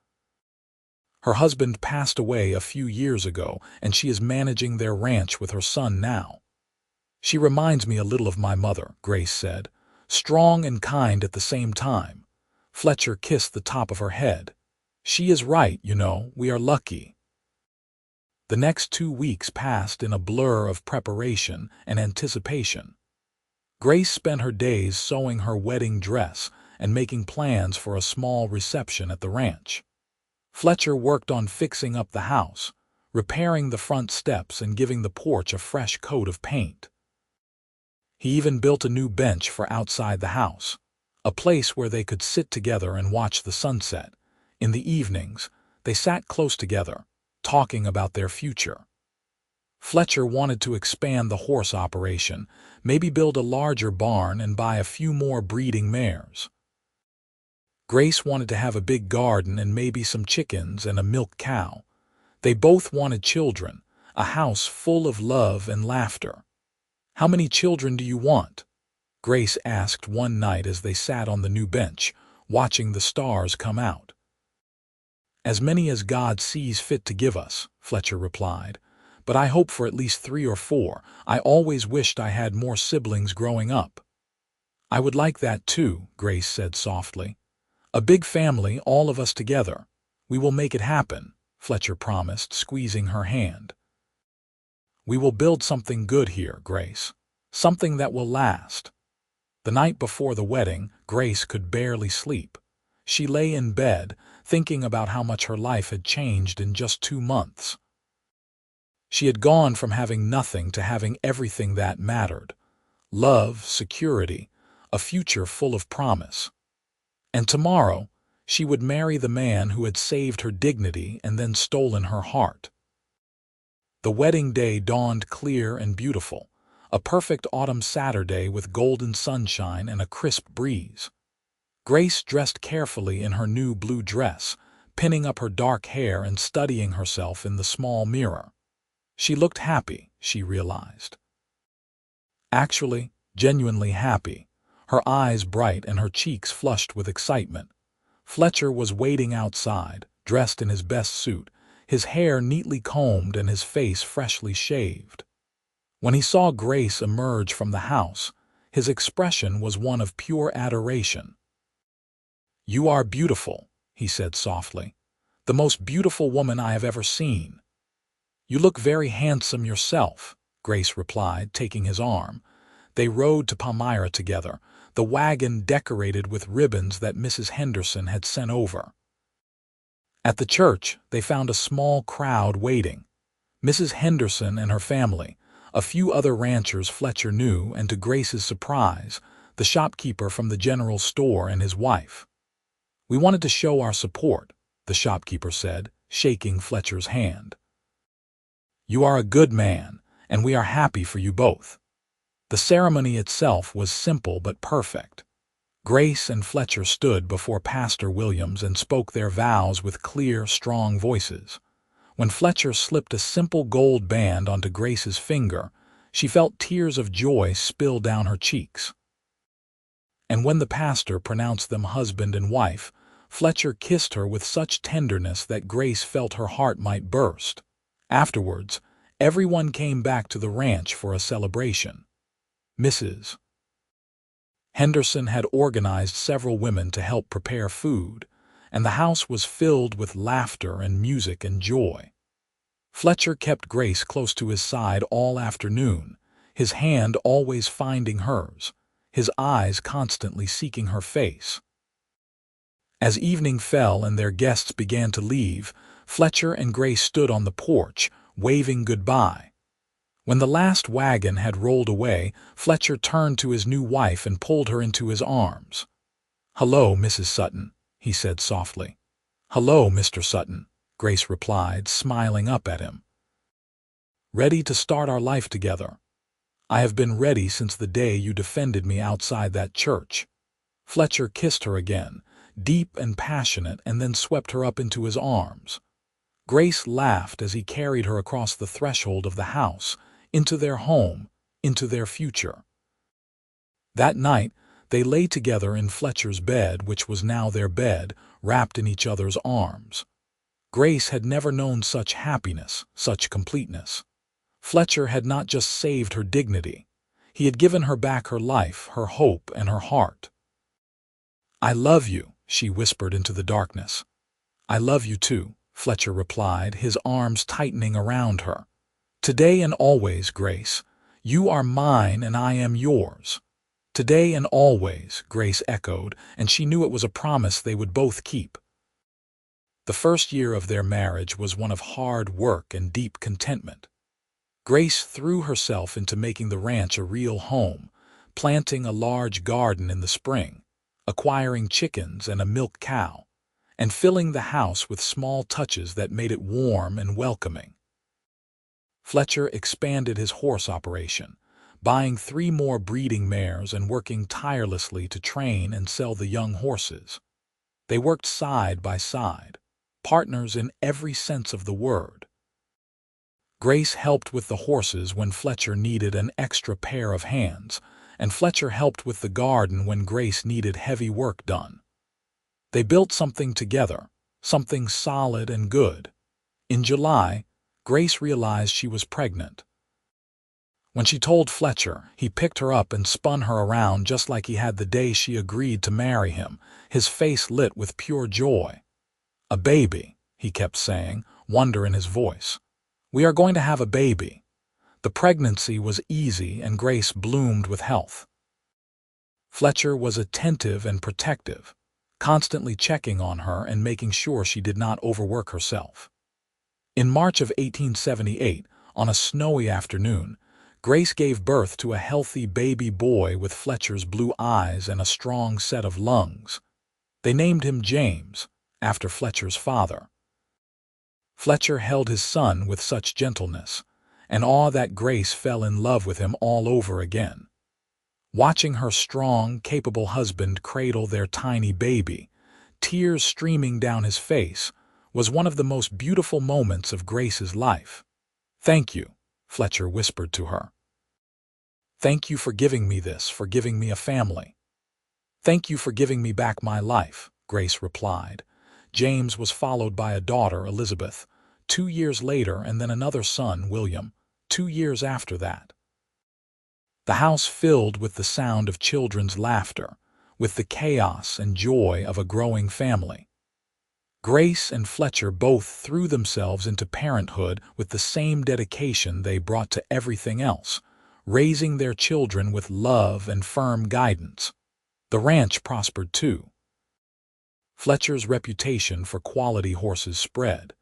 Her husband passed away a few years ago, and she is managing their ranch with her son now. She reminds me a little of my mother, Grace said, strong and kind at the same time. Fletcher kissed the top of her head. She is right, you know, we are lucky. The next 2 weeks passed in a blur of preparation and anticipation. Grace spent her days sewing her wedding dress and making plans for a small reception at the ranch. Fletcher worked on fixing up the house, repairing the front steps and giving the porch a fresh coat of paint. He even built a new bench for outside the house, a place where they could sit together and watch the sunset. In the evenings, they sat close together, talking about their future. Fletcher wanted to expand the horse operation, maybe build a larger barn and buy a few more breeding mares. Grace wanted to have a big garden and maybe some chickens and a milk cow. They both wanted children, a house full of love and laughter. How many children do you want? Grace asked one night as they sat on the new bench, watching the stars come out. As many as God sees fit to give us, Fletcher replied. But I hope for at least 3 or 4. I always wished I had more siblings growing up. I would like that too, Grace said softly. A big family, all of us together. We will make it happen, Fletcher promised, squeezing her hand. We will build something good here, Grace. Something that will last. The night before the wedding, Grace could barely sleep. She lay in bed, thinking about how much her life had changed in just 2 months. She had gone from having nothing to having everything that mattered. Love, security, a future full of promise. And tomorrow, she would marry the man who had saved her dignity and then stolen her heart. The wedding day dawned clear and beautiful, a perfect autumn Saturday with golden sunshine and a crisp breeze. Grace dressed carefully in her new blue dress, pinning up her dark hair and studying herself in the small mirror. She looked happy, she realized. Actually, genuinely happy, her eyes bright and her cheeks flushed with excitement. Fletcher was waiting outside, dressed in his best suit, his hair neatly combed and his face freshly shaved. When he saw Grace emerge from the house, his expression was one of pure adoration. You are beautiful, he said softly. The most beautiful woman I have ever seen. You look very handsome yourself, Grace replied, taking his arm. They rode to Palmyra together, the wagon decorated with ribbons that Mrs. Henderson had sent over. At the church, they found a small crowd waiting. Mrs. Henderson and her family, a few other ranchers Fletcher knew, and to Grace's surprise, the shopkeeper from the general store and his wife. "We wanted to show our support," the shopkeeper said, shaking Fletcher's hand. "You are a good man, and we are happy for you both." The ceremony itself was simple but perfect. Grace and Fletcher stood before Pastor Williams and spoke their vows with clear, strong voices. When Fletcher slipped a simple gold band onto Grace's finger, she felt tears of joy spill down her cheeks. And when the pastor pronounced them husband and wife, Fletcher kissed her with such tenderness that Grace felt her heart might burst. Afterwards, everyone came back to the ranch for a celebration. Mrs. Henderson had organized several women to help prepare food, and the house was filled with laughter and music and joy. Fletcher kept Grace close to his side all afternoon, his hand always finding hers, his eyes constantly seeking her face. As evening fell and their guests began to leave, Fletcher and Grace stood on the porch, waving goodbye. When the last wagon had rolled away, Fletcher turned to his new wife and pulled her into his arms. "Hello, Mrs. Sutton," he said softly. "Hello, Mr. Sutton," Grace replied, smiling up at him. "Ready to start our life together. I have been ready since the day you defended me outside that church." Fletcher kissed her again, deep and passionate, and then swept her up into his arms. Grace laughed as he carried her across the threshold of the house, into their home, into their future. That night, they lay together in Fletcher's bed, which was now their bed, wrapped in each other's arms. Grace had never known such happiness, such completeness. Fletcher had not just saved her dignity. He had given her back her life, her hope, and her heart. "I love you," she whispered into the darkness. "I love you too," Fletcher replied, his arms tightening around her. "Today and always, Grace. You are mine and I am yours." "Today and always," Grace echoed, and she knew it was a promise they would both keep. The first year of their marriage was one of hard work and deep contentment. Grace threw herself into making the ranch a real home, planting a large garden in the spring, acquiring chickens and a milk cow, and filling the house with small touches that made it warm and welcoming. Fletcher expanded his horse operation, buying 3 more breeding mares and working tirelessly to train and sell the young horses. They worked side by side, partners in every sense of the word. Grace helped with the horses when Fletcher needed an extra pair of hands, and Fletcher helped with the garden when Grace needed heavy work done. They built something together, something solid and good. In July, Grace realized she was pregnant. When she told Fletcher, he picked her up and spun her around just like he had the day she agreed to marry him, his face lit with pure joy. "A baby," he kept saying, wonder in his voice. "We are going to have a baby." The pregnancy was easy and Grace bloomed with health. Fletcher was attentive and protective, constantly checking on her and making sure she did not overwork herself. In March of 1878, on a snowy afternoon, Grace gave birth to a healthy baby boy with Fletcher's blue eyes and a strong set of lungs. They named him James, after Fletcher's father. Fletcher held his son with such gentleness and awe that Grace fell in love with him all over again. Watching her strong, capable husband cradle their tiny baby, tears streaming down his face, was one of the most beautiful moments of Grace's life. "Thank you," Fletcher whispered to her. "Thank you for giving me this, for giving me a family." "Thank you for giving me back my life," Grace replied. James was followed by a daughter, Elizabeth, 2 years later, and then another son, William, 2 years after that. The house filled with the sound of children's laughter, with the chaos and joy of a growing family. Grace and Fletcher both threw themselves into parenthood with the same dedication they brought to everything else, raising their children with love and firm guidance. The ranch prospered too. Fletcher's reputation for quality horses spread,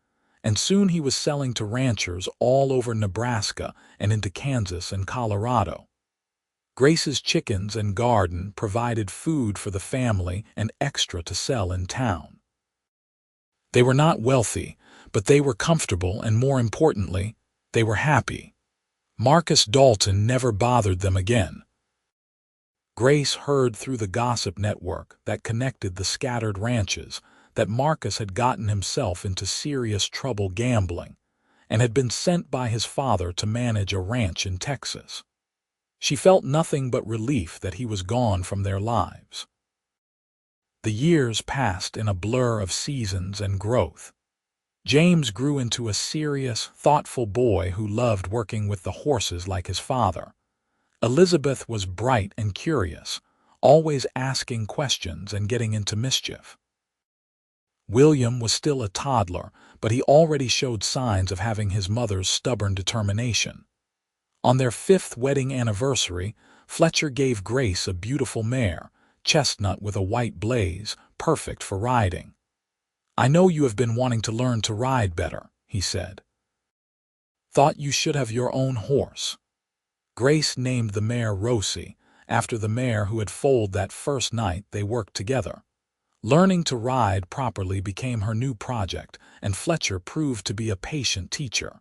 and soon he was selling to ranchers all over Nebraska and into Kansas and Colorado. Grace's chickens and garden provided food for the family and extra to sell in town. They were not wealthy, but they were comfortable and, more importantly, they were happy. Marcus Dalton never bothered them again. Grace heard through the gossip network that connected the scattered ranches that Marcus had gotten himself into serious trouble gambling and had been sent by his father to manage a ranch in Texas. She felt nothing but relief that he was gone from their lives. The years passed in a blur of seasons and growth. James grew into a serious, thoughtful boy who loved working with the horses like his father. Elizabeth was bright and curious, always asking questions and getting into mischief. William was still a toddler, but he already showed signs of having his mother's stubborn determination. On their 5th wedding anniversary, Fletcher gave Grace a beautiful mare, chestnut with a white blaze, perfect for riding. "I know you have been wanting to learn to ride better," he said. "Thought you should have your own horse." Grace named the mare Rosie, after the mare who had foaled that first night they worked together. Learning to ride properly became her new project, and Fletcher proved to be a patient teacher.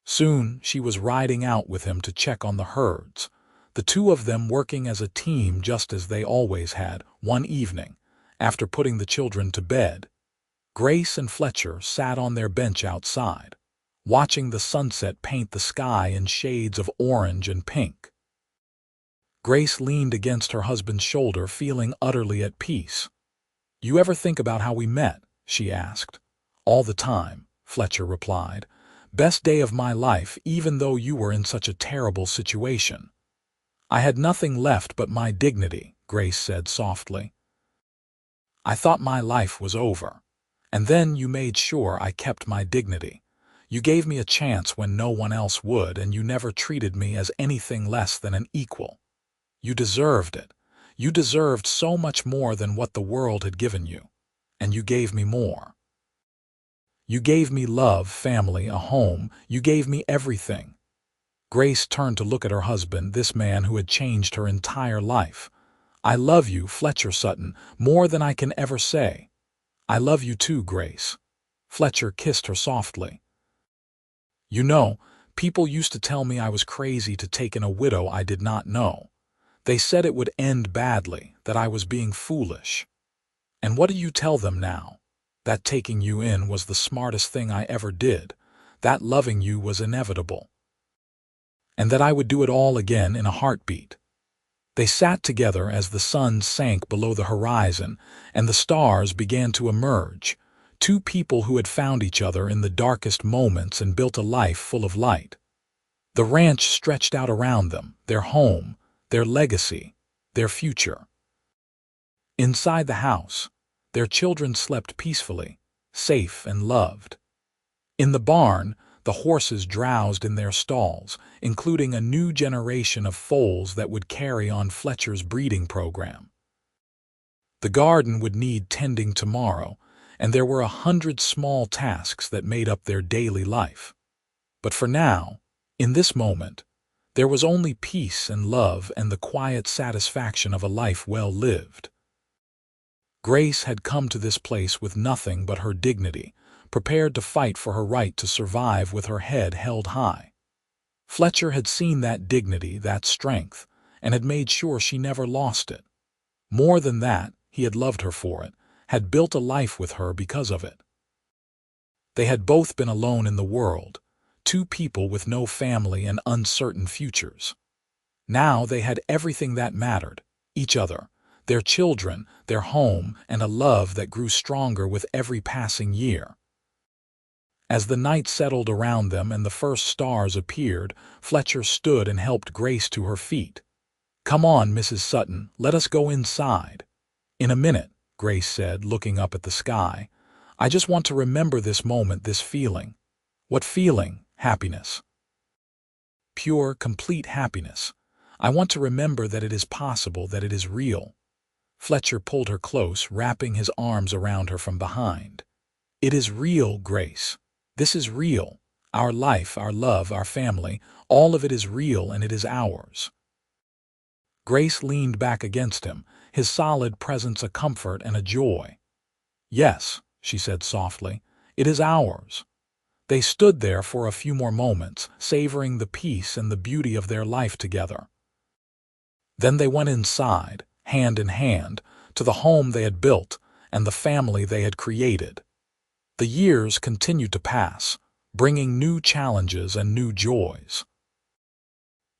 Soon she was riding out with him to check on the herds, the two of them working as a team just as they always had. One evening, after putting the children to bed, Grace and Fletcher sat on their bench outside, watching the sunset paint the sky in shades of orange and pink. Grace leaned against her husband's shoulder, feeling utterly at peace. "You ever think about how we met?" she asked. "All the time," Fletcher replied. "Best day of my life, even though you were in such a terrible situation." "I had nothing left but my dignity," Grace said softly. "I thought my life was over. And then you made sure I kept my dignity. You gave me a chance when no one else would, and you never treated me as anything less than an equal. You deserved it. You deserved so much more than what the world had given you. And you gave me more. You gave me love, family, a home. You gave me everything." Grace turned to look at her husband, this man who had changed her entire life. "I love you, Fletcher Sutton, more than I can ever say." "I love you too, Grace." Fletcher kissed her softly. "You know, people used to tell me I was crazy to take in a widow I did not know. They said it would end badly, that I was being foolish. And what do you tell them now? That taking you in was the smartest thing I ever did, that loving you was inevitable, and that I would do it all again in a heartbeat." They sat together as the sun sank below the horizon and the stars began to emerge, two people who had found each other in the darkest moments and built a life full of light. The ranch stretched out around them, their home, their legacy, their future. Inside the house, their children slept peacefully, safe and loved. In the barn, the horses drowsed in their stalls, including a new generation of foals that would carry on Fletcher's breeding program. The garden would need tending tomorrow, and there were 100 small tasks that made up their daily life. But for now, in this moment, there was only peace and love and the quiet satisfaction of a life well lived. Grace had come to this place with nothing but her dignity, prepared to fight for her right to survive with her head held high. Fletcher had seen that dignity, that strength, and had made sure she never lost it. More than that, he had loved her for it, had built a life with her because of it. They had both been alone in the world, two people with no family and uncertain futures. Now they had everything that mattered, each other, their children, their home, and a love that grew stronger with every passing year. As the night settled around them and the first stars appeared, Fletcher stood and helped Grace to her feet. "Come on, Mrs. Sutton, let us go inside." "In a minute," Grace said, looking up at the sky. "I just want to remember this moment, this feeling." "What feeling?" "Happiness." pure, complete happiness. I want to remember that it is possible, that it is real. Fletcher pulled her close, wrapping his arms around her from behind. It is real, Grace. This is real. Our life, our love, our family, all of it is real, and it is ours. Grace leaned back against him, his solid presence a comfort and a joy. Yes, she said softly, it is ours. They stood there for a few more moments, savoring the peace and the beauty of their life together. Then they went inside, hand in hand, to the home they had built and the family they had created. The years continued to pass, bringing new challenges and new joys.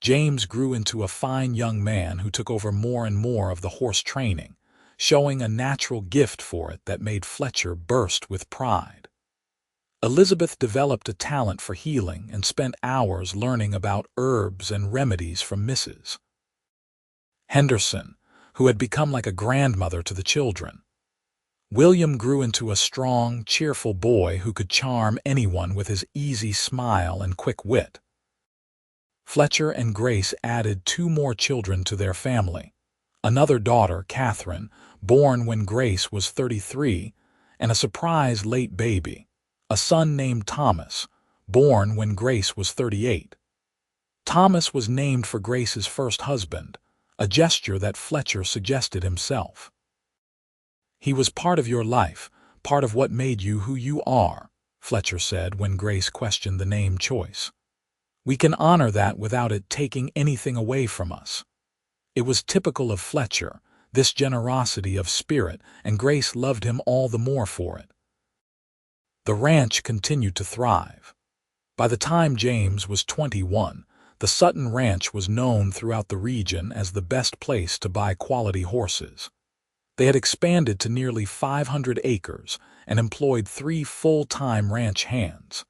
James grew into a fine young man who took over more and more of the horse training, showing a natural gift for it that made Fletcher burst with pride. Elizabeth developed a talent for healing and spent hours learning about herbs and remedies from Mrs. Henderson, who had become like a grandmother to the children. William grew into a strong, cheerful boy who could charm anyone with his easy smile and quick wit. Fletcher and Grace added 2 more children to their family, another daughter, Catherine, born when Grace was 33, and a surprise late baby, a son named Thomas, born when Grace was 38. Thomas was named for Grace's first husband, a gesture that Fletcher suggested himself. He was part of your life, part of what made you who you are, Fletcher said when Grace questioned the name choice. We can honor that without it taking anything away from us. It was typical of Fletcher, this generosity of spirit, and Grace loved him all the more for it. The ranch continued to thrive. By the time James was 21, the Sutton Ranch was known throughout the region as the best place to buy quality horses. They had expanded to nearly 500 acres and employed 3 full-time ranch hands.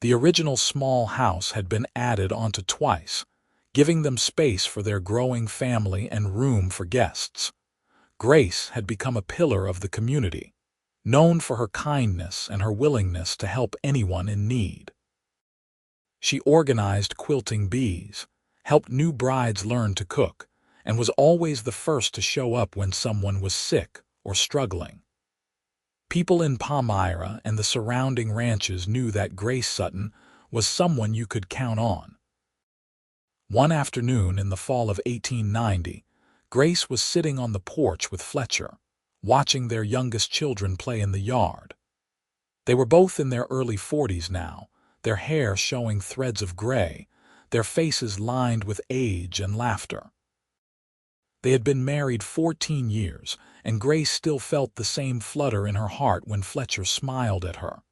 The original small house had been added onto twice, giving them space for their growing family and room for guests. Grace had become a pillar of the community, known for her kindness and her willingness to help anyone in need. She organized quilting bees, helped new brides learn to cook, and was always the first to show up when someone was sick or struggling. People in Palmyra and the surrounding ranches knew that Grace Sutton was someone you could count on. One afternoon in the fall of 1890, Grace was sitting on the porch with Fletcher, watching their youngest children play in the yard. They were both in their early 40s now, their hair showing threads of gray, their faces lined with age and laughter. They had been married 14 years, and Grace still felt the same flutter in her heart when Fletcher smiled at her.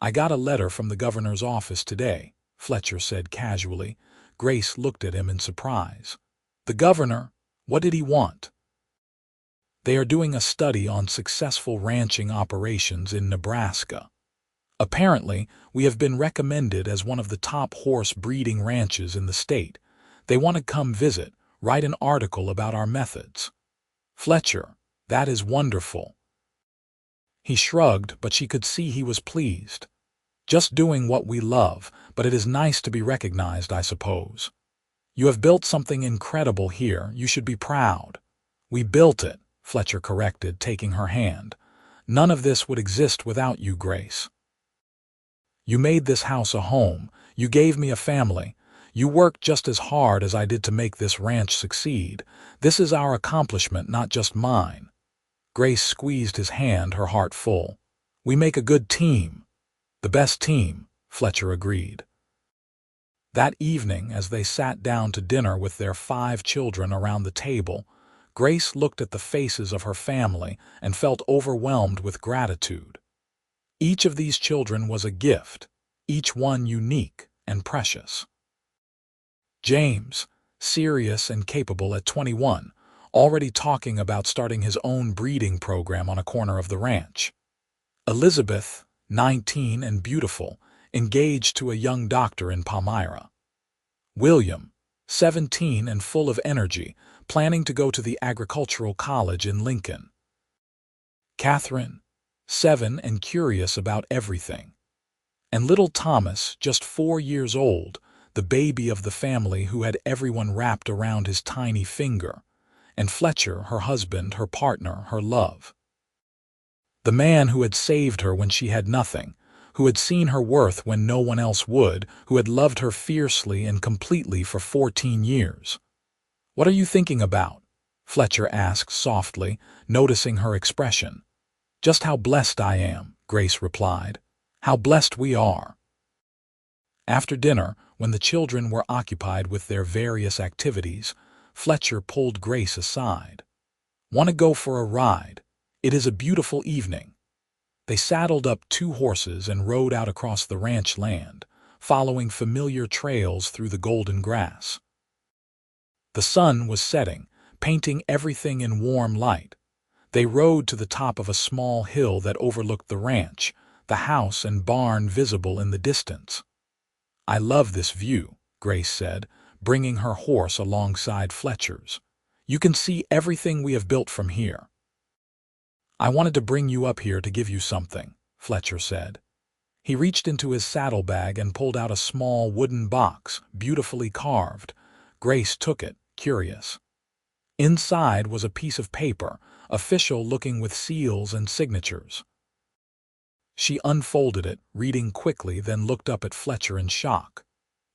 "I got a letter from the governor's office today," Fletcher said casually. Grace looked at him in surprise. "The governor? What did he want?" "They are doing a study on successful ranching operations in Nebraska. Apparently, we have been recommended as one of the top horse breeding ranches in the state. They want to come visit, write an article about our methods." "Fletcher, that is wonderful." He shrugged, but she could see he was pleased. "Just doing what we love, but it is nice to be recognized, I suppose. You have built something incredible here. You should be proud." "We built it," Fletcher corrected, taking her hand. "None of this would exist without you, Grace. You made this house a home. You gave me a family. You worked just as hard as I did to make this ranch succeed. This is our accomplishment, not just mine." Grace squeezed his hand, her heart full. "We make a good team." "The best team," Fletcher agreed. That evening, as they sat down to dinner with their 5 children around the table, Grace looked at the faces of her family and felt overwhelmed with gratitude. Each of these children was a gift, each one unique and precious. James, serious and capable at 21, already talking about starting his own breeding program on a corner of the ranch. Elizabeth, 19 and beautiful, engaged to a young doctor in Palmyra. William, 17 and full of energy, planning to go to the agricultural college in Lincoln. Catherine, 7 and curious about everything. And little Thomas, just 4 years old, the baby of the family who had everyone wrapped around his tiny finger, and Fletcher, her husband, her partner, her love. The man who had saved her when she had nothing, who had seen her worth when no one else would, who had loved her fiercely and completely for 14 years. "What are you thinking about?" Fletcher asked softly, noticing her expression. "Just how blessed I am," Grace replied. "How blessed we are." After dinner, when the children were occupied with their various activities, Fletcher pulled Grace aside. "Want to go for a ride? It is a beautiful evening." They saddled up 2 horses and rode out across the ranch land, following familiar trails through the golden grass. The sun was setting, painting everything in warm light. They rode to the top of a small hill that overlooked the ranch, the house and barn visible in the distance. "I love this view," Grace said, bringing her horse alongside Fletcher's. "You can see everything we have built from here." "I wanted to bring you up here to give you something," Fletcher said. He reached into his saddlebag and pulled out a small wooden box, beautifully carved. Grace took it, curious. Inside was a piece of paper, official-looking with seals and signatures. She unfolded it, reading quickly, then looked up at Fletcher in shock.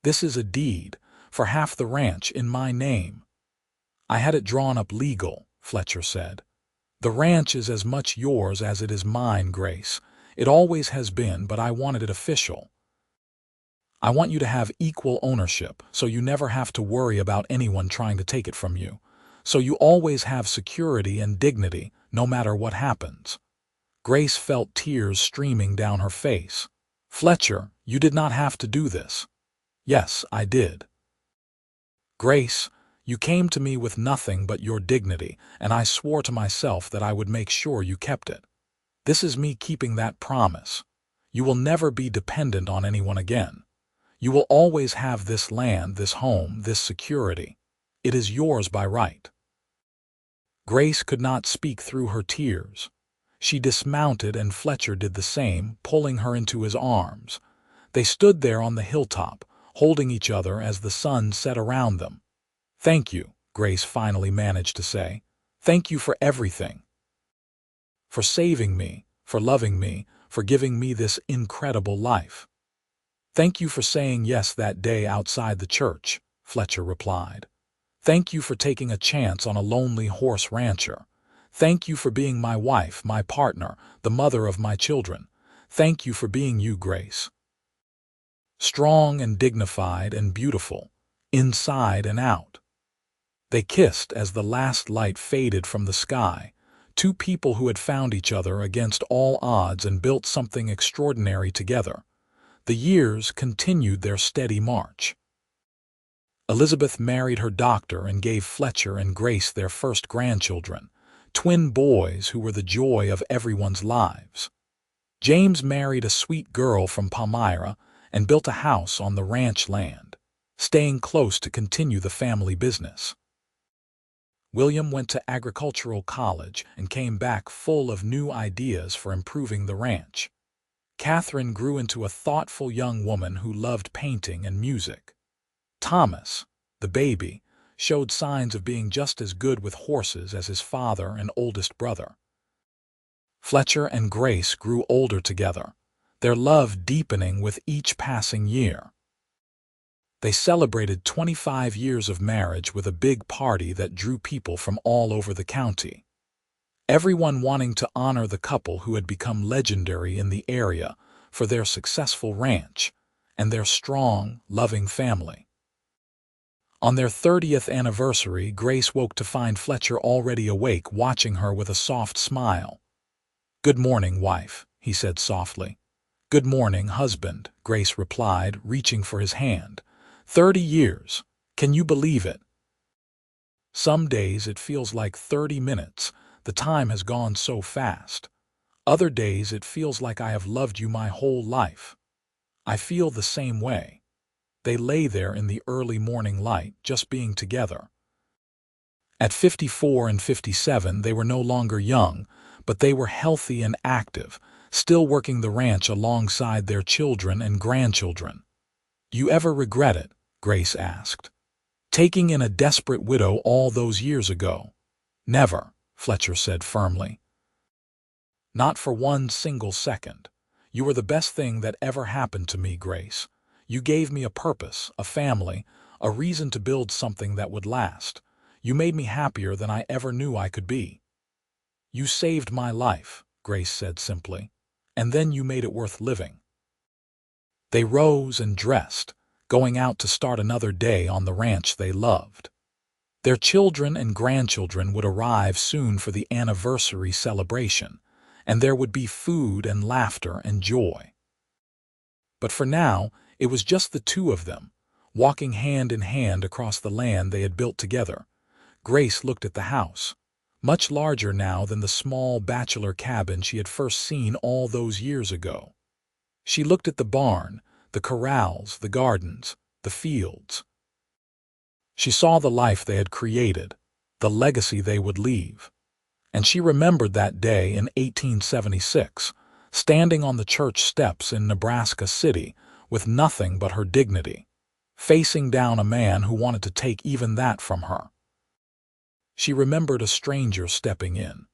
"This is a deed, for half the ranch, in my name." "I had it drawn up legal," Fletcher said. "The ranch is as much yours as it is mine, Grace. It always has been, but I wanted it official. I want you to have equal ownership, so you never have to worry about anyone trying to take it from you. So you always have security and dignity, no matter what happens." Grace felt tears streaming down her face. "Fletcher, you did not have to do this." "Yes, I did." "Grace, you came to me with nothing but your dignity, and I swore to myself that I would make sure you kept it. This is me keeping that promise. You will never be dependent on anyone again. You will always have this land, this home, this security. It is yours by right." Grace could not speak through her tears. She dismounted, and Fletcher did the same, pulling her into his arms. They stood there on the hilltop, holding each other as the sun set around them. "Thank you," Grace finally managed to say. "Thank you for everything. For saving me, for loving me, for giving me this incredible life." "Thank you for saying yes that day outside the church," Fletcher replied. "Thank you for taking a chance on a lonely horse rancher. Thank you for being my wife, my partner, the mother of my children. Thank you for being you, Grace. Strong and dignified and beautiful, inside and out." They kissed as the last light faded from the sky, 2 people who had found each other against all odds and built something extraordinary together. The years continued their steady march. Elizabeth married her doctor and gave Fletcher and Grace their first grandchildren, twin boys who were the joy of everyone's lives. James married a sweet girl from Palmyra and built a house on the ranch land, staying close to continue the family business. William went to agricultural college and came back full of new ideas for improving the ranch. Catherine grew into a thoughtful young woman who loved painting and music. Thomas, the baby, showed signs of being just as good with horses as his father and oldest brother. Fletcher and Grace grew older together, their love deepening with each passing year. They celebrated 25 years of marriage with a big party that drew people from all over the county, everyone wanting to honor the couple who had become legendary in the area for their successful ranch and their strong, loving family. On their 30th anniversary, Grace woke to find Fletcher already awake, watching her with a soft smile. "Good morning, wife," he said softly. "Good morning, husband," Grace replied, reaching for his hand. 30 years. Can you believe it? Some days it feels like 30 minutes. The time has gone so fast. Other days it feels like I have loved you my whole life. I feel the same way." They lay there in the early morning light, just being together. At 54 and 57, they were no longer young, but they were healthy and active, still working the ranch alongside their children and grandchildren. "You ever regret it?" Grace asked. Taking in a desperate widow all those years ago. Never, Fletcher said firmly. Not for one single second. You were the best thing that ever happened to me, Grace. You gave me a purpose, a family, a reason to build something that would last. You made me happier than I ever knew I could be. You saved my life, Grace said simply, and then you made it worth living. They rose and dressed, going out to start another day on the ranch they loved. Their children and grandchildren would arrive soon for the anniversary celebration, and there would be food and laughter and joy. But for now, it was just the two of them, walking hand in hand across the land they had built together. Grace looked at the house, much larger now than the small bachelor cabin she had first seen all those years ago. She looked at the barn, the corrals, the gardens, the fields. She saw the life they had created, the legacy they would leave. And she remembered that day in 1876, standing on the church steps in Nebraska City with nothing but her dignity, facing down a man who wanted to take even that from her. She remembered a stranger stepping in,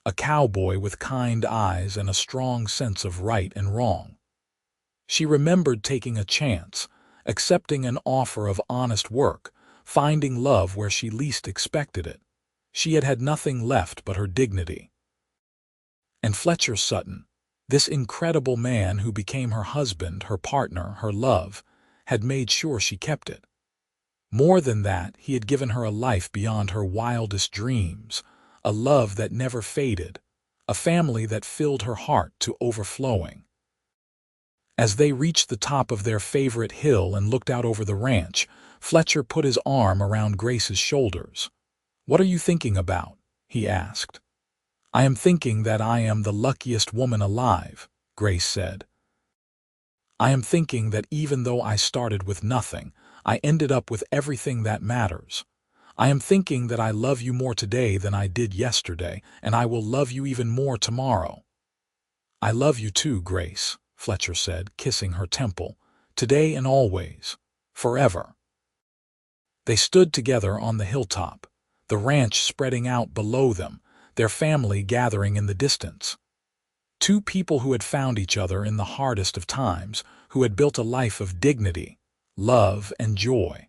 a cowboy with kind eyes and a strong sense of right and wrong. She remembered taking a chance, accepting an offer of honest work, finding love where she least expected it. She had had nothing left but her dignity. And Fletcher Sutton, this incredible man who became her husband, her partner, her love, had made sure she kept it. More than that, he had given her a life beyond her wildest dreams, a love that never faded, a family that filled her heart to overflowing. As they reached the top of their favorite hill and looked out over the ranch, Fletcher put his arm around Grace's shoulders. "What are you thinking about?" he asked. "I am thinking that I am the luckiest woman alive," Grace said. "I am thinking that even though I started with nothing, I ended up with everything that matters. I am thinking that I love you more today than I did yesterday, and I will love you even more tomorrow." "I love you too, Grace," Fletcher said, kissing her temple, "today and always, forever." They stood together on the hilltop, the ranch spreading out below them, their family gathering in the distance. Two people who had found each other in the hardest of times, who had built a life of dignity, love, and joy.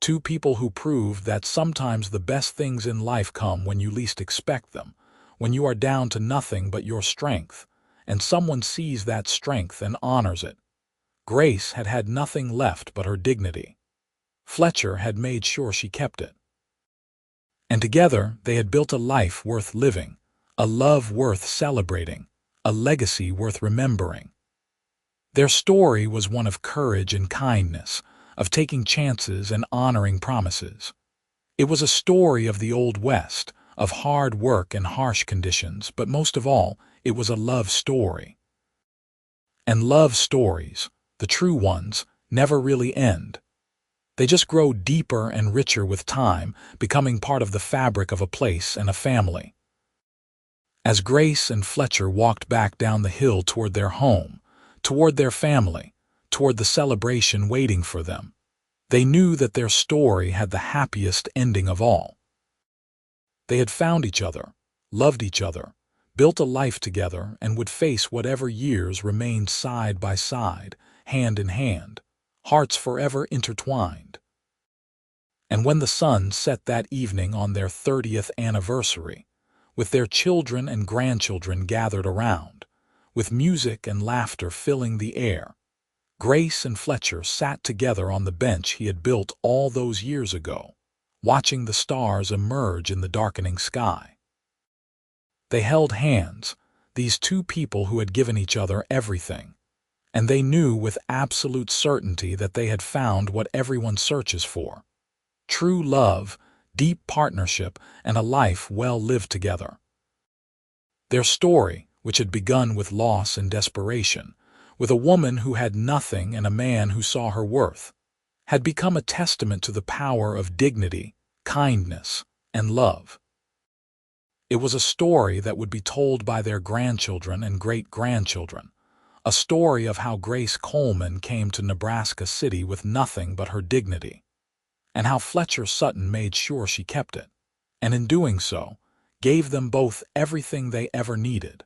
Two people who proved that sometimes the best things in life come when you least expect them, when you are down to nothing but your strength, and someone sees that strength and honors it. Grace had had nothing left but her dignity. Fletcher had made sure she kept it. And together they had built a life worth living, a love worth celebrating, a legacy worth remembering. Their story was one of courage and kindness, of taking chances and honoring promises. It was a story of the Old West, of hard work and harsh conditions, but most of all, it was a love story. And love stories, the true ones, never really end. They just grow deeper and richer with time, becoming part of the fabric of a place and a family. As Grace and Fletcher walked back down the hill toward their home, toward their family, toward the celebration waiting for them, they knew that their story had the happiest ending of all. They had found each other, loved each other, built a life together, and would face whatever years remained side by side, hand in hand, hearts forever intertwined. And when the sun set that evening on their 30th anniversary, with their children and grandchildren gathered around, with music and laughter filling the air, Grace and Fletcher sat together on the bench he had built all those years ago, watching the stars emerge in the darkening sky. They held hands, these two people who had given each other everything, and they knew with absolute certainty that they had found what everyone searches for: true love, deep partnership, and a life well lived together. Their story, which had begun with loss and desperation, with a woman who had nothing and a man who saw her worth, had become a testament to the power of dignity, kindness, and love. It was a story that would be told by their grandchildren and great-grandchildren, A story of how Grace Coleman came to Nebraska City with nothing but her dignity, and how Fletcher Sutton made sure she kept it, and in doing so, gave them both everything they ever needed.